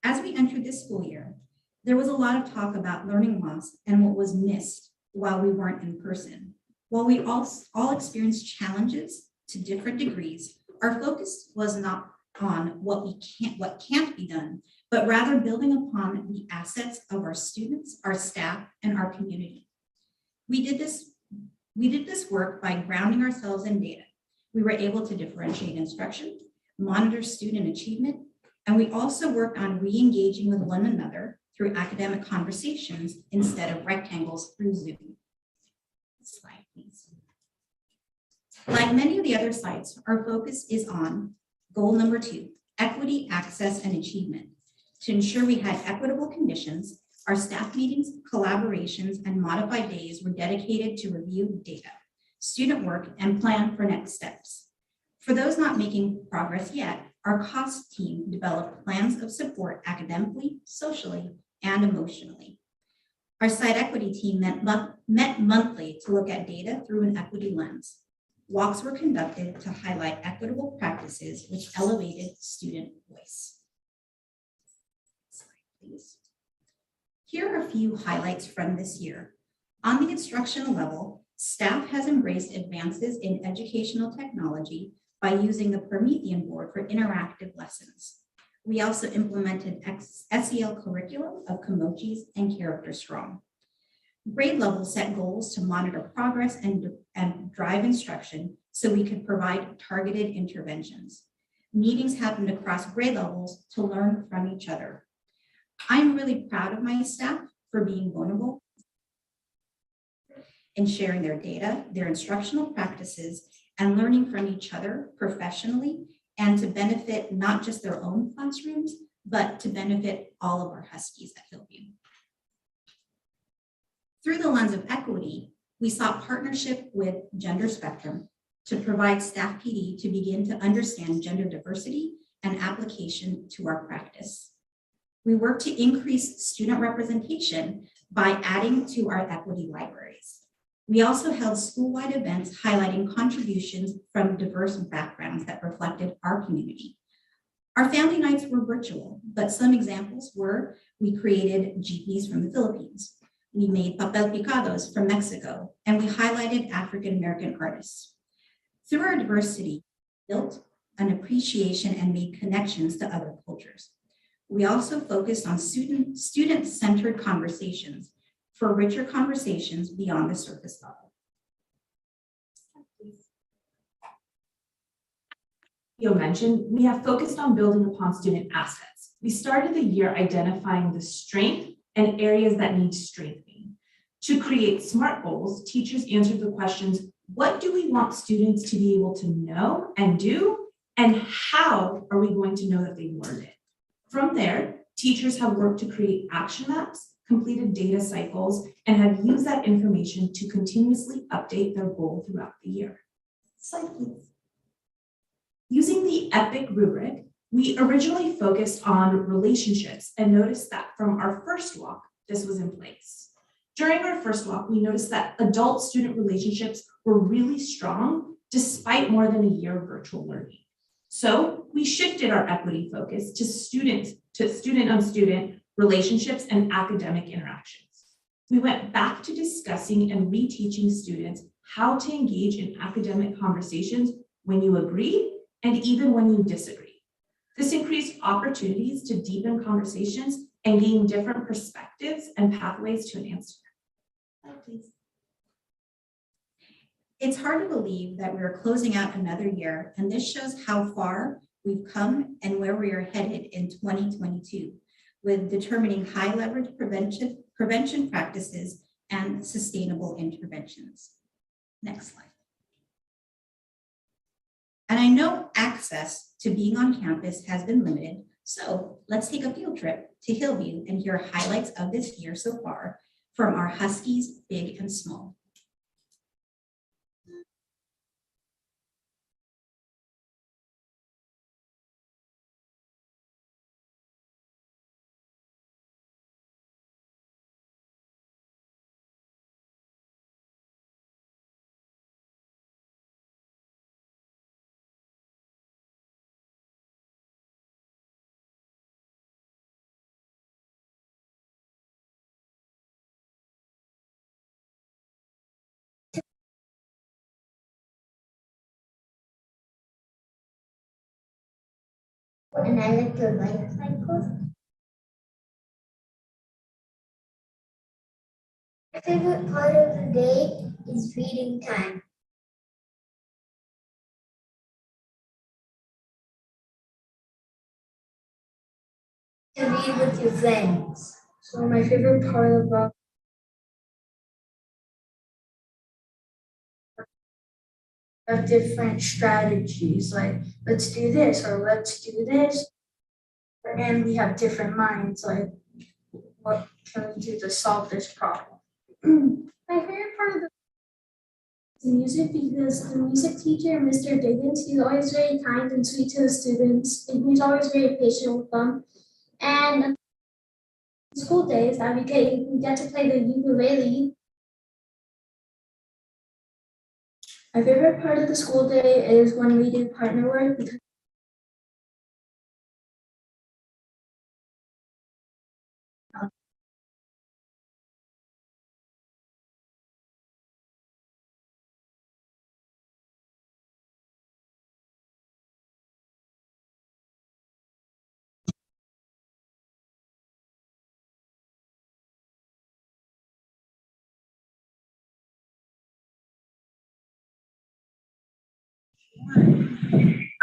As we entered this school year, there was a lot of talk about learning loss and what was missed while we weren't in person. While we all experienced challenges to different degrees, our focus was not on what can't be done, but rather building upon the assets of our students, our staff, and our community. We did this work by grounding ourselves in data. We were able to differentiate instruction, monitor student achievement, and we also worked on re-engaging with one another through academic conversations instead of rectangles through Zoom. Slide, please. Like many of the other sites, our focus is on goal number 2, equity, access, and achievement. To ensure we had equitable conditions, our staff meetings, collaborations, and modified days were dedicated to review data, student work, and plan for next steps. For those not making progress yet, our cost team developed plans of support academically, socially, and emotionally. Our site equity team met monthly to look at data through an equity lens. Walks were conducted to highlight equitable practices which elevated student voice. Slide, please. Here are a few highlights from this year. On the instructional level, staff has embraced advances in educational technology by using the Promethean board for interactive lessons. We also implemented SEL curriculum of Komochis and Character Strong. Grade levels set goals to monitor progress and drive instruction so we could provide targeted interventions. Meetings happened across grade levels to learn from each other. I'm really proud of my staff for being vulnerable in sharing their data, their instructional practices, and learning from each other professionally and to benefit not just their own classrooms, but to benefit all of our Huskies at Hillview. Through the lens of equity, we sought partnership with Gender Spectrum to provide staff PD to begin to understand gender diversity and application to our practice. We worked to increase student representation by adding to our equity libraries. We also held school-wide events highlighting contributions from diverse backgrounds that reflected our community. Our family nights were virtual, but some examples were we created jeepneys from the Philippines. We made papel picados from Mexico, and we highlighted African-American artists. Through our diversity, we built an appreciation and made connections to other cultures. We also focused on student-centered conversations for richer conversations beyond the surface level. You mentioned, we have focused on building upon student assets. We started the year identifying the strength and areas that need strengthening. To create SMART goals, teachers answered the questions, what do we want students to be able to know and do? And how are we going to know that they learned it? From there, teachers have worked to create action maps, completed data cycles, and have used that information to continuously update their goal throughout the year. Slide, please. Using the EPIC rubric, we originally focused on relationships and noticed that from our first walk, this was in place. During our first walk, we noticed that adult-student relationships were really strong despite more than a year of virtual learning. So we shifted our equity focus to student-on-student relationships and academic interactions. We went back to discussing and reteaching students how to engage in academic conversations when you agree and even when you disagree. This increased opportunities to deepen conversations and gain different perspectives and pathways to an answer. Please. It's hard to believe that we are closing out another year, and this shows how far we've come and where we are headed in 2022 with determining high leverage prevention practices and sustainable interventions. Next slide. And I know access to being on campus has been limited, so let's take a field trip to Hillview and hear highlights of this year so far from our Huskies, big and small. And I like the light cycles. My favorite part of the day is reading time. To read with your friends. So my favorite part about different strategies, like let's do this or let's do this. and we have different minds, like what can we do to solve this problem? My favorite part of the music, because the music teacher, Mr. Diggins, he's always very kind and sweet to the students, and he's always very patient with them. And school days that we get to play the ukulele. My favorite part of the school day is when we do partner work, because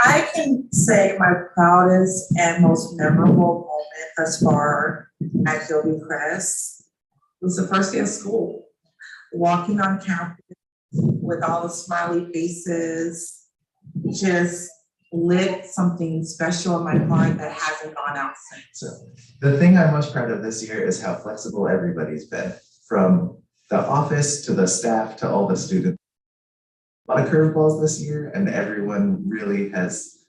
I can say my proudest and most memorable moment thus far at Hillview was the first day of school. Walking on campus with all the smiley faces just lit something special in my heart that hasn't gone out since. So the thing I'm most proud of this year is how flexible everybody's been, from the office to the staff to all the students. A lot of curveballs this year, and everyone really has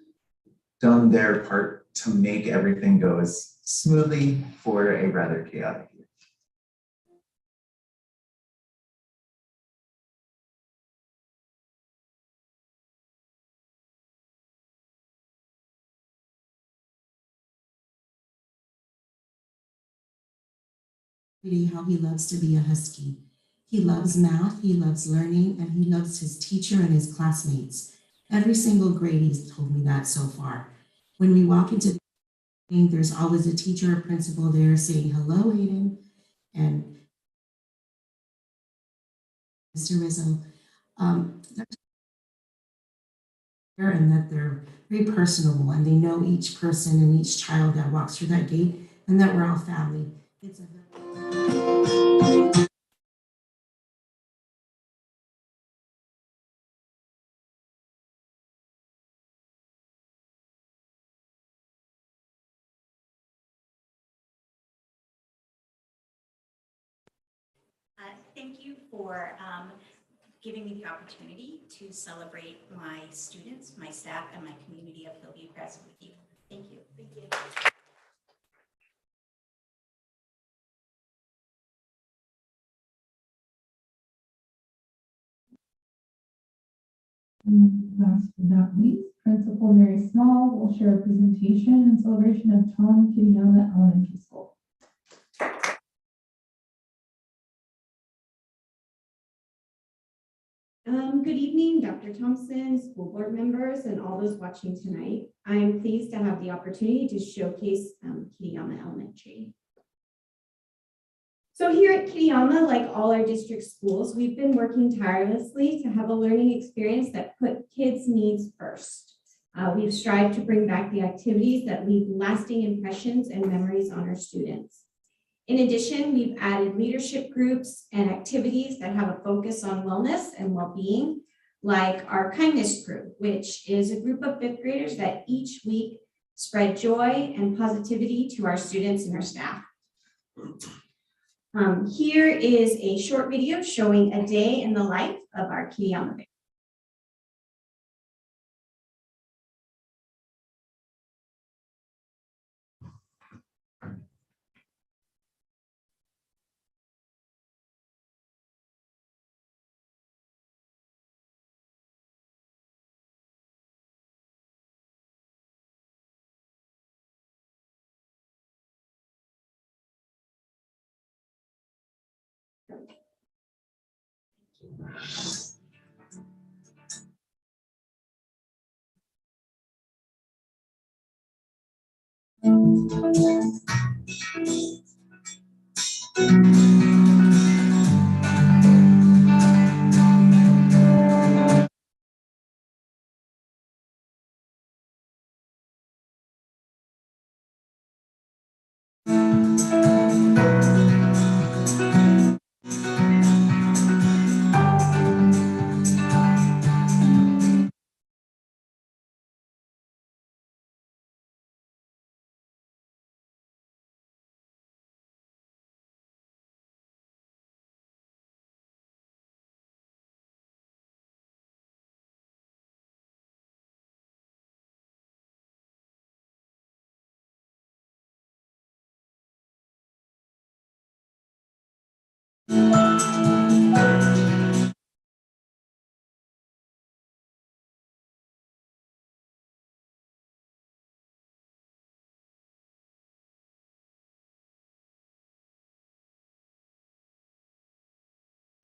done their part to make everything go as smoothly for a rather chaotic year. How he loves to be a Husky. He loves math, he loves learning, and he loves his teacher and his classmates. Every single grade he's told me that so far. When we walk into the meeting, there's always a teacher or principal there saying, "Hello, Aiden," and Mr. Rizzo. And that they're very personable, and they know each person and each child that walks through that gate, and that we're all family. It's a Thank you for giving me the opportunity to celebrate my students, my staff, and my community of Hillview Crest with you. Thank you. Thank you. And last but not least, Principal Mary Small will share a presentation in celebration of Tom Kitayama Elementary School. Good evening, Dr. Thompson, school board members, and all those watching tonight. I'm pleased to have the opportunity to showcase Kitayama Elementary. So here at Kitayama, like all our district schools, we've been working tirelessly to have a learning experience that put kids' needs first. We've strived to bring back the activities that leave lasting impressions and memories on our students. In addition, we've added leadership groups and activities that have a focus on wellness and well-being, like our kindness crew, which is a group of fifth graders that each week spread joy and positivity to our students and our staff. Here is a short video showing a day in the life of our Kitayama.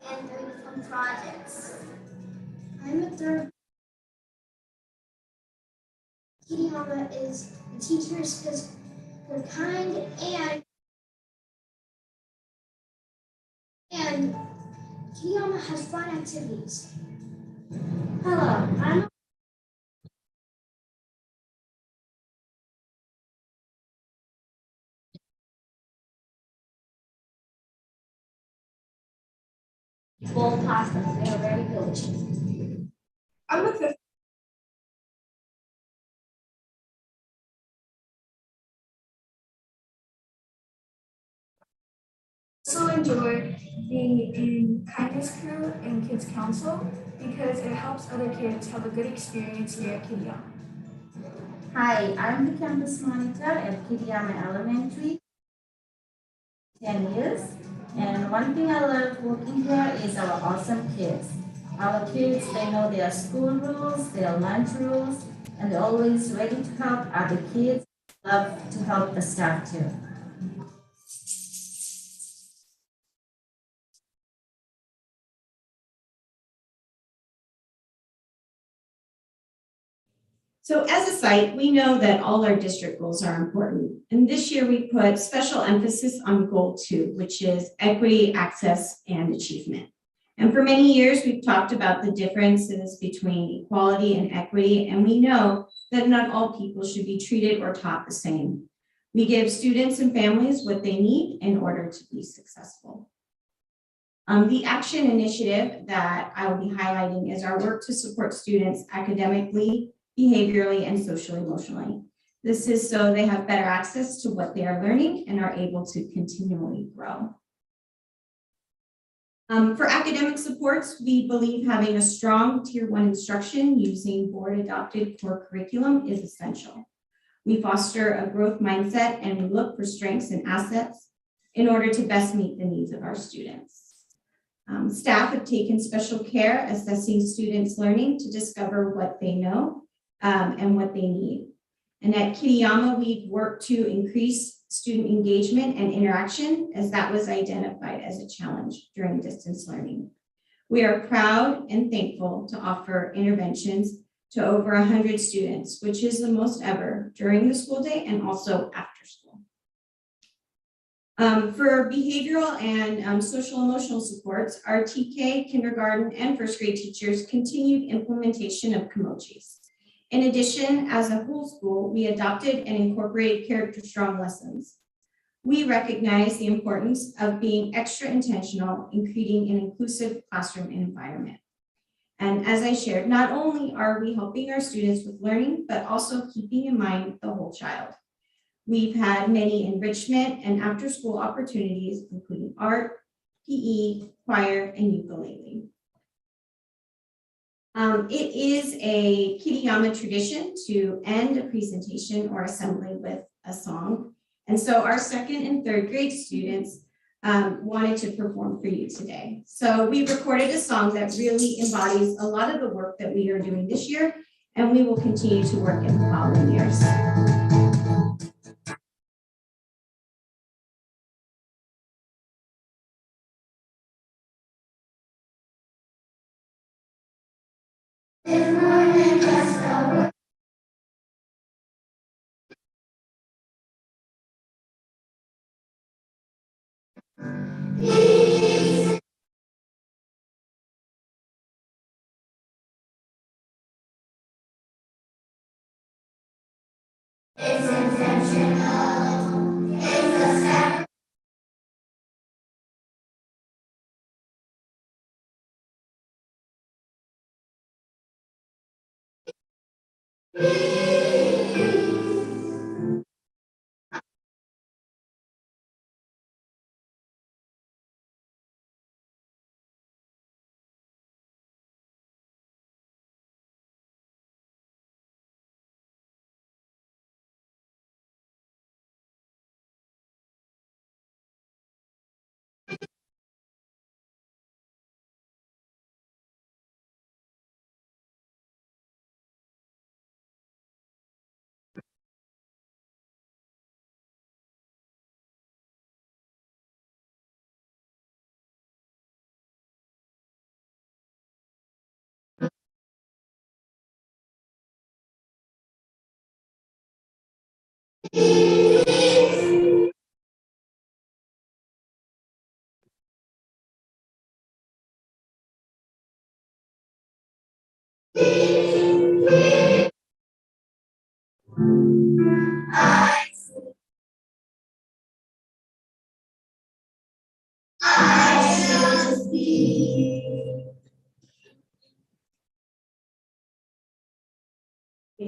And doing fun projects. I'm a third. Kitty Mama is the teachers because they're kind and Kitty Mama has fun activities. Hello, I'm bowl pastas. They are very delicious. I'm a fifth. Also enjoy being in Kindness Crew and Kids Council because it helps other kids have a good experience here at Kittyama. Hi, I'm the campus monitor at Kittyama Elementary, 10 years. And one thing I love working here is our awesome kids. Our kids, they know their school rules, their lunch rules, and they're always ready to help other kids. Love to help the staff too. So as a site, we know that all our district goals are important. And this year we put special emphasis on goal 2, which is equity, access, and achievement. And for many years, we've talked about the differences between equality and equity, and we know that not all people should be treated or taught the same. We give students and families what they need in order to be successful. The action initiative that I will be highlighting is our work to support students academically, behaviorally, and socially emotionally. This is so they have better access to what they are learning and are able to continually grow. For academic supports, we believe having a strong Tier 1 instruction using board-adopted core curriculum is essential. We foster a growth mindset and we look for strengths and assets in order to best meet the needs of our students. Staff have taken special care assessing students' learning to discover what they know and what they need. And at Kittyama, we've worked to increase student engagement and interaction as that was identified as a challenge during distance learning. We are proud and thankful to offer interventions to over 100 students, which is the most ever during the school day and also after school. For behavioral and social emotional supports, our TK, kindergarten, and first grade teachers continued implementation of Kemojis. In addition, as a whole school, we adopted and incorporated character strong lessons. We recognize the importance of being extra intentional in creating an inclusive classroom environment. And as I shared, not only are we helping our students with learning, but also keeping in mind the whole child. We've had many enrichment and after-school opportunities, including art, PE, choir, and ukulele. It is a Kittyama tradition to end a presentation or assembly with a song. And so our second and third grade students wanted to perform for you today. So we recorded a song that really embodies a lot of the work that we are doing this year, and we will continue to work in the following years. It's intentional. It's a step.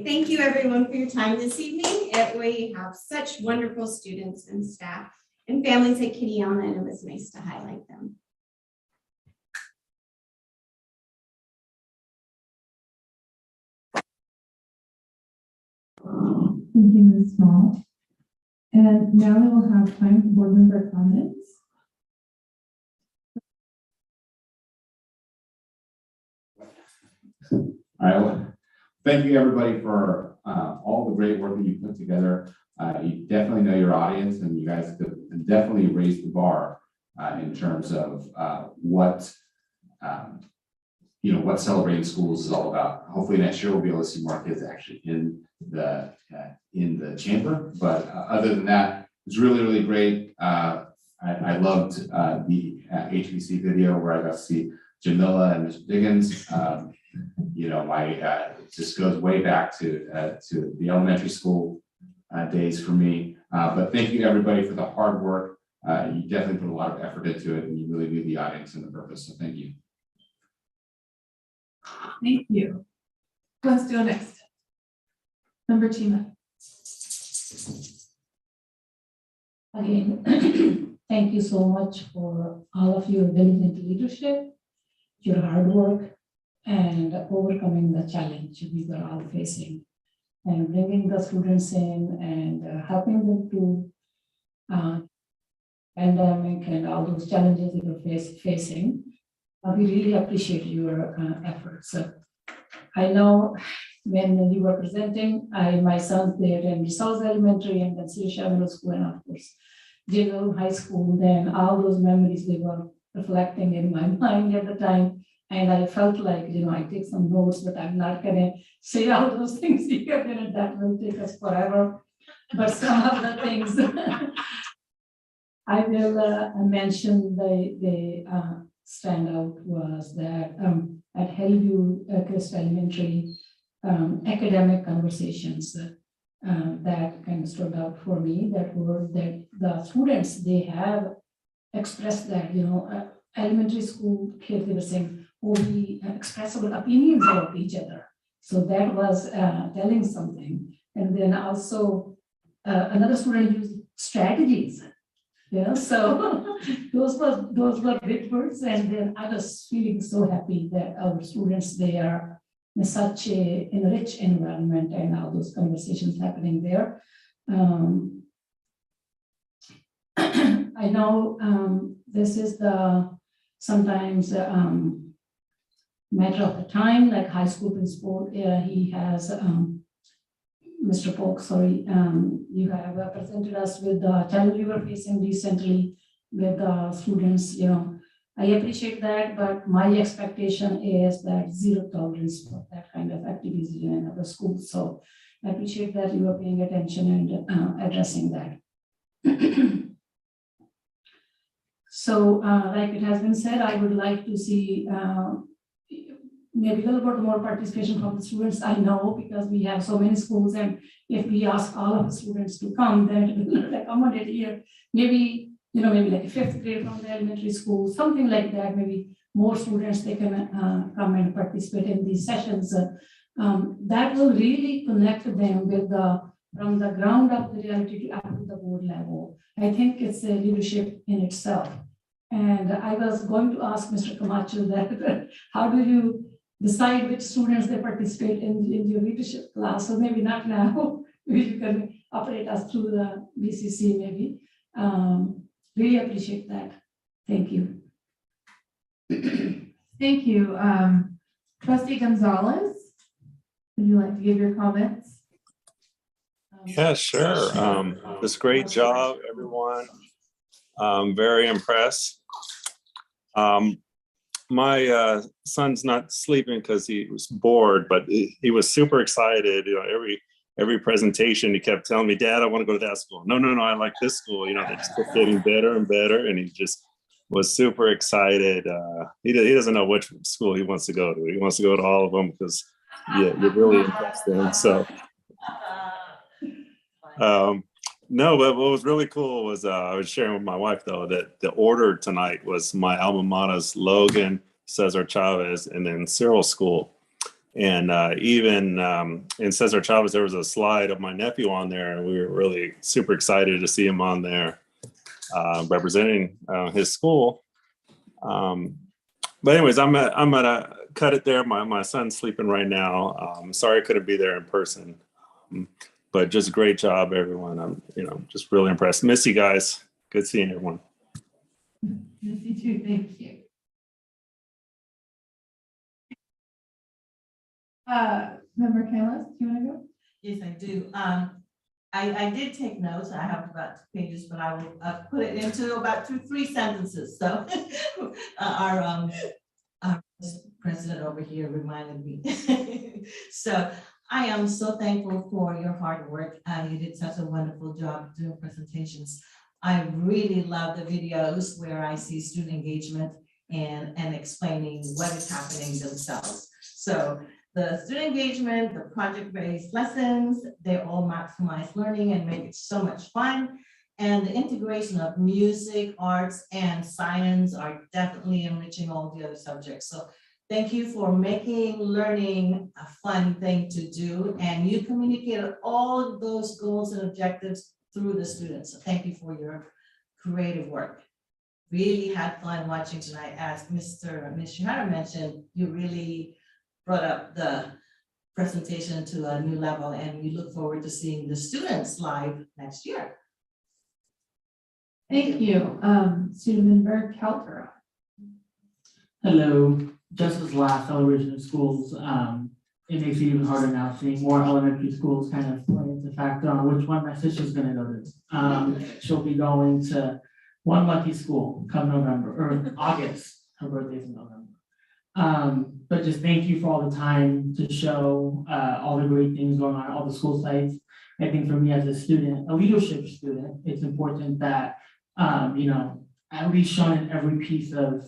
Thank you everyone for your time this evening. We have such wonderful students and staff and families at Kittyana, and it was nice to highlight them. Thank you, Ms. Small. And now we will have time for board member comments. All right, well, thank you everybody for all the great work that you put together. You definitely know your audience, and you guys have definitely raised the bar in terms of what what Celebrating Schools is all about. Hopefully next year we'll be able to see more kids actually in the chamber. But other than that, it's really, really great. I loved the HBC video where I got to see Jamila and Mr. Diggins. It just goes way back to the elementary school days for me. But thank you everybody for the hard work. You definitely put a lot of effort into it, and you really knew the audience and the purpose. So thank you. Thank you. Who wants to go next? Member Chima. Again, thank you so much for all of your diligent leadership, your hard work, and overcoming the challenge we were all facing, and bringing the students in and helping them to pandemic and all those challenges they were facing. We really appreciate your efforts. I know when you were presenting, my sons, they attended South Elementary and then Sirisha Middle School, and of course, General High School. Then all those memories, they were reflecting in my mind at the time. And I felt like, I take some notes, but I'm not gonna say all those things here, that will take us forever. But some of the things I will mention the standout was that at Hillview Crest Elementary, academic conversations that kind of stood out for me, that the students, they have expressed that, elementary school kids, they were saying, we express our opinions about each other. So that was telling something. And then also another student used strategies. So those were great words. And then I was feeling so happy that our students, they are in such a rich environment and all those conversations happening there. I know this is sometimes matter of the time, like high school principal, he has, Mr. Polk, sorry, you have presented us with the challenge you were facing recently with the students, I appreciate that, but my expectation is that zero tolerance for that kind of activities in other schools. So I appreciate that you are paying attention and addressing that. So like it has been said, I would like to see maybe a little bit more participation from the students. I know because we have so many schools, and if we ask all of the students to come, then it will accommodate here. Maybe, maybe like a 5th grade from the elementary school, something like that. Maybe more students, they can come and participate in these sessions. That will really connect them with from the ground up the reality up to the board level. I think it's a leadership in itself. And I was going to ask Mr. Camacho that how do you decide which students they participate in your leadership class? So maybe not now, maybe you can operate us through the BCC maybe. Really appreciate that. Thank you. Thank you. Trustee Gonzalez, would you like to give your comments? Yeah, sure. Just great job, everyone. Very impressed. My son's not sleeping because he was bored, but he was super excited. every presentation, he kept telling me, Dad, I want to go to that school. No, I like this school. You know, they're just getting better and better. And he just was super excited. He doesn't know which school he wants to go to. He wants to go to all of them because you really impressed him. So, no, but what was really cool was I was sharing with my wife, though, that the order tonight was my alma mater's Logan, Cesar Chavez, and then Cyril School. And even in Cesar Chavez, there was a slide of my nephew on there, and we were really super excited to see him on there representing his school. But anyways, I'm gonna cut it there. My son's sleeping right now. Sorry I couldn't be there in person. But just great job, everyone. I'm, just really impressed. Miss you guys. Good seeing everyone. Miss you too. Thank you. Member Kalis, do you want to go? Yes, I do. I did take notes. I have about 2 pages, but I will put it into about 3 sentences. So our president over here reminded me. So I am so thankful for your hard work. You did such a wonderful job doing presentations. I really love the videos where I see student engagement and explaining what is happening themselves. So the student engagement, the project-based lessons, they all maximize learning and make it so much fun. And the integration of music, arts, and science are definitely enriching all the other subjects. So thank you for making learning a fun thing to do. And you communicated all of those goals and objectives through the students. So thank you for your creative work. Really had fun watching tonight. As Ms. Shihara mentioned, you really brought up the presentation to a new level, and we look forward to seeing the students live next year. Thank you. Student member Caltera. Hello. Just as last celebration of schools, it makes it even harder now seeing more elementary schools kind of play into factor on which one my sister's gonna go to. She'll be going to one lucky school come November or August. Her birthday's in November. But just thank you for all the time to show all the great things going on at all the school sites. I think for me as a student, a leadership student, it's important that, at least shown in every piece of,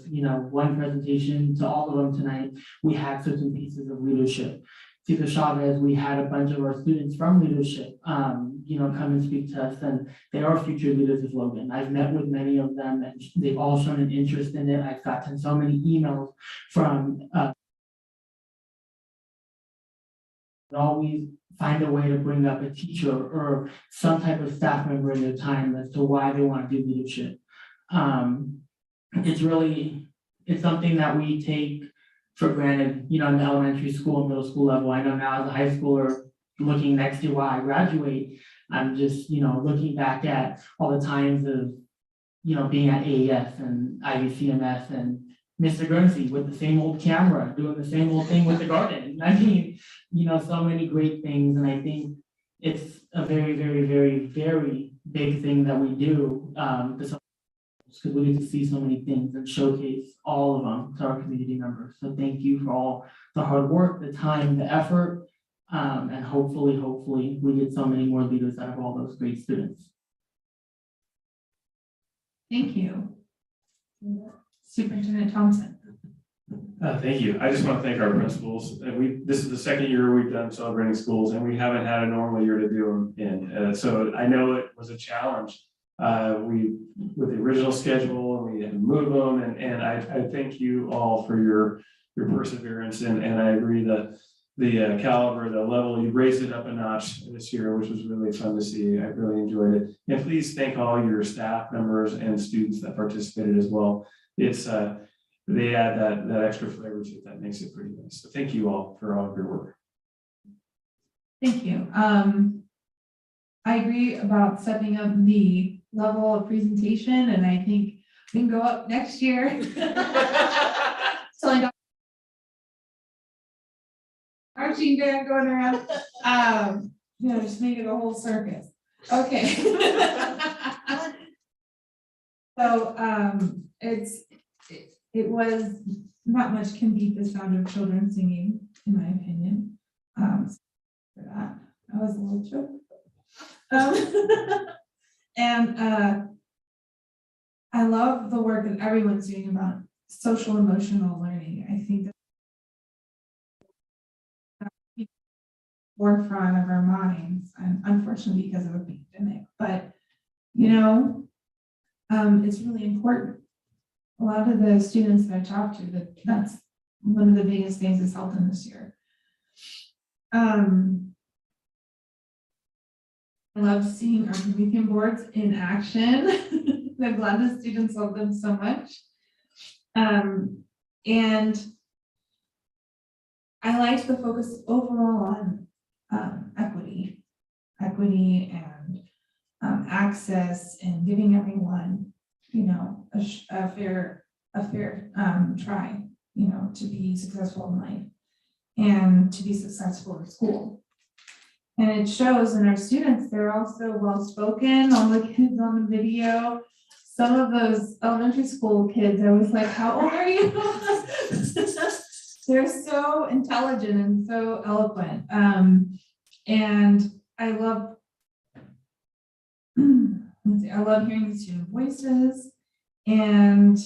one presentation to all of them tonight, we had certain pieces of leadership. Cesar Chavez, we had a bunch of our students from leadership, come and speak to us, and they are future leaders of Logan. I've met with many of them, and they've all shown an interest in it. I've gotten so many emails from always find a way to bring up a teacher or some type of staff member in their time as to why they want to do leadership. It's something that we take for granted, in the elementary school and middle school level. I know now as a high schooler looking next year while I graduate, I'm just, looking back at all the times of, being at AES and IVCMS and Mr. Guernsey with the same old camera, doing the same old thing with the garden. I mean, so many great things. And I think it's a very, very, very, very big thing that we do because we get to see so many things and showcase all of them to our community members. So thank you for all the hard work, the time, the effort, and hopefully we get so many more leaders out of all those great students. Thank you. Superintendent Thompson. Thank you. I just want to thank our principals. This is the second year we've done celebrating schools, and we haven't had a normal year to do them in. So I know it was a challenge. With the original schedule, we had to move them, and I thank you all for your perseverance, and I agree that the caliber, the level, you raised it up a notch this year, which was really fun to see. I really enjoyed it. And please thank all your staff members and students that participated as well. It's they add that extra flavor to it that makes it pretty nice. So thank you all for all of your work. Thank you. I agree about stepping up the level of presentation, and I think we can go up next year. So marching band going around, just make it a whole circus. Okay. So it was not much can beat the sound of children singing, in my opinion. For that, I was a little choked. And I love the work that everyone's doing about social emotional learning. I think that forefront of our minds, and unfortunately because of a pandemic, but it's really important. A lot of the students that I talk to, that's one of the biggest things that's helped them this year. I love seeing our communication boards in action. I'm glad the students love them so much. And I liked the focus overall on equity and access and giving everyone, a fair try, to be successful in life and to be successful in school. And it shows in our students, they're also well-spoken, all the kids on the video. Some of those elementary school kids, I was like, how old are you? They're so intelligent and so eloquent. And I love hearing the student voices. And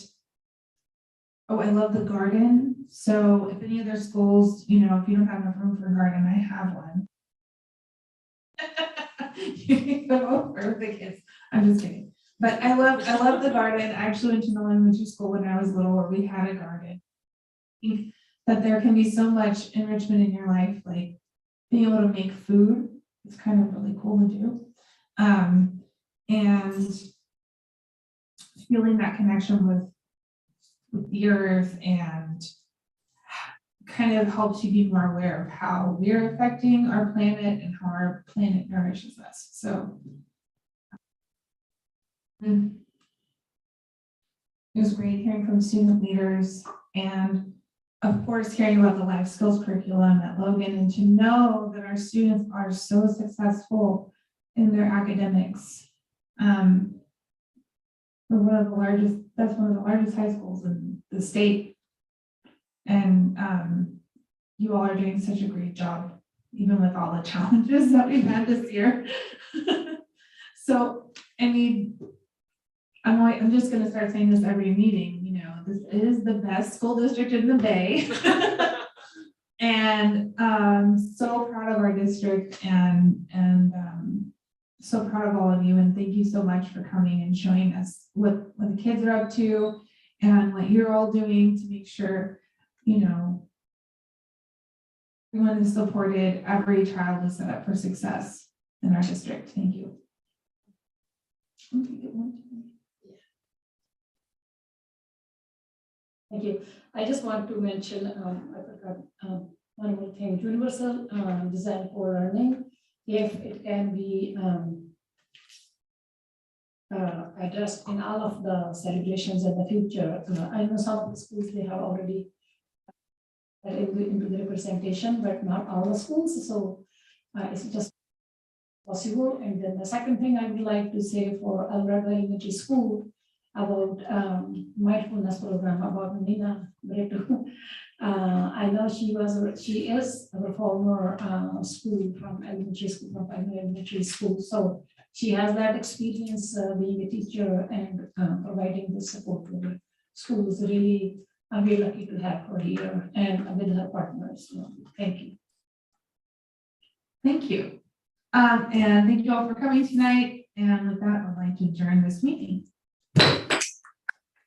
I love the garden. So if any other schools, if you don't have enough room for a garden, I have one. You can go over with the kids. I'm just kidding. But I love the garden. I actually went to an elementary school when I was little where we had a garden. I think that there can be so much enrichment in your life, like being able to make food. It's kind of really cool to do. And feeling that connection with the earth, and kind of helps you be more aware of how we're affecting our planet and how our planet nourishes us. So it was great hearing from student leaders, and of course hearing about the life skills curriculum at Logan, and to know that our students are so successful in their academics. We're that's one of the largest high schools in the state. And you all are doing such a great job, even with all the challenges that we've had this year. So, I'm just gonna start saying this every meeting, this is the best school district in the Bay. And so proud of our district, and so proud of all of you, and thank you so much for coming and showing us what the kids are up to and what you're all doing to make sure, everyone is supported, every child is set up for success in our district. Thank you. Thank you. I just want to mention, I forgot one more thing, universal design for learning, if it can be addressed in all of the celebrations in the future. I know some of the schools, they have already into the representation, but not all the schools. So it's just possible. And then the second thing I would like to say for Alvarado Elementary School about mindfulness program about Nina Bretu. I know she is a former school from elementary school, from primary elementary school. So she has that experience being a teacher and providing this support to the schools. Really, I'm very lucky to have her here and with her partners. So, thank you. Thank you. And thank you all for coming tonight. And with that, I'd like to adjourn this meeting.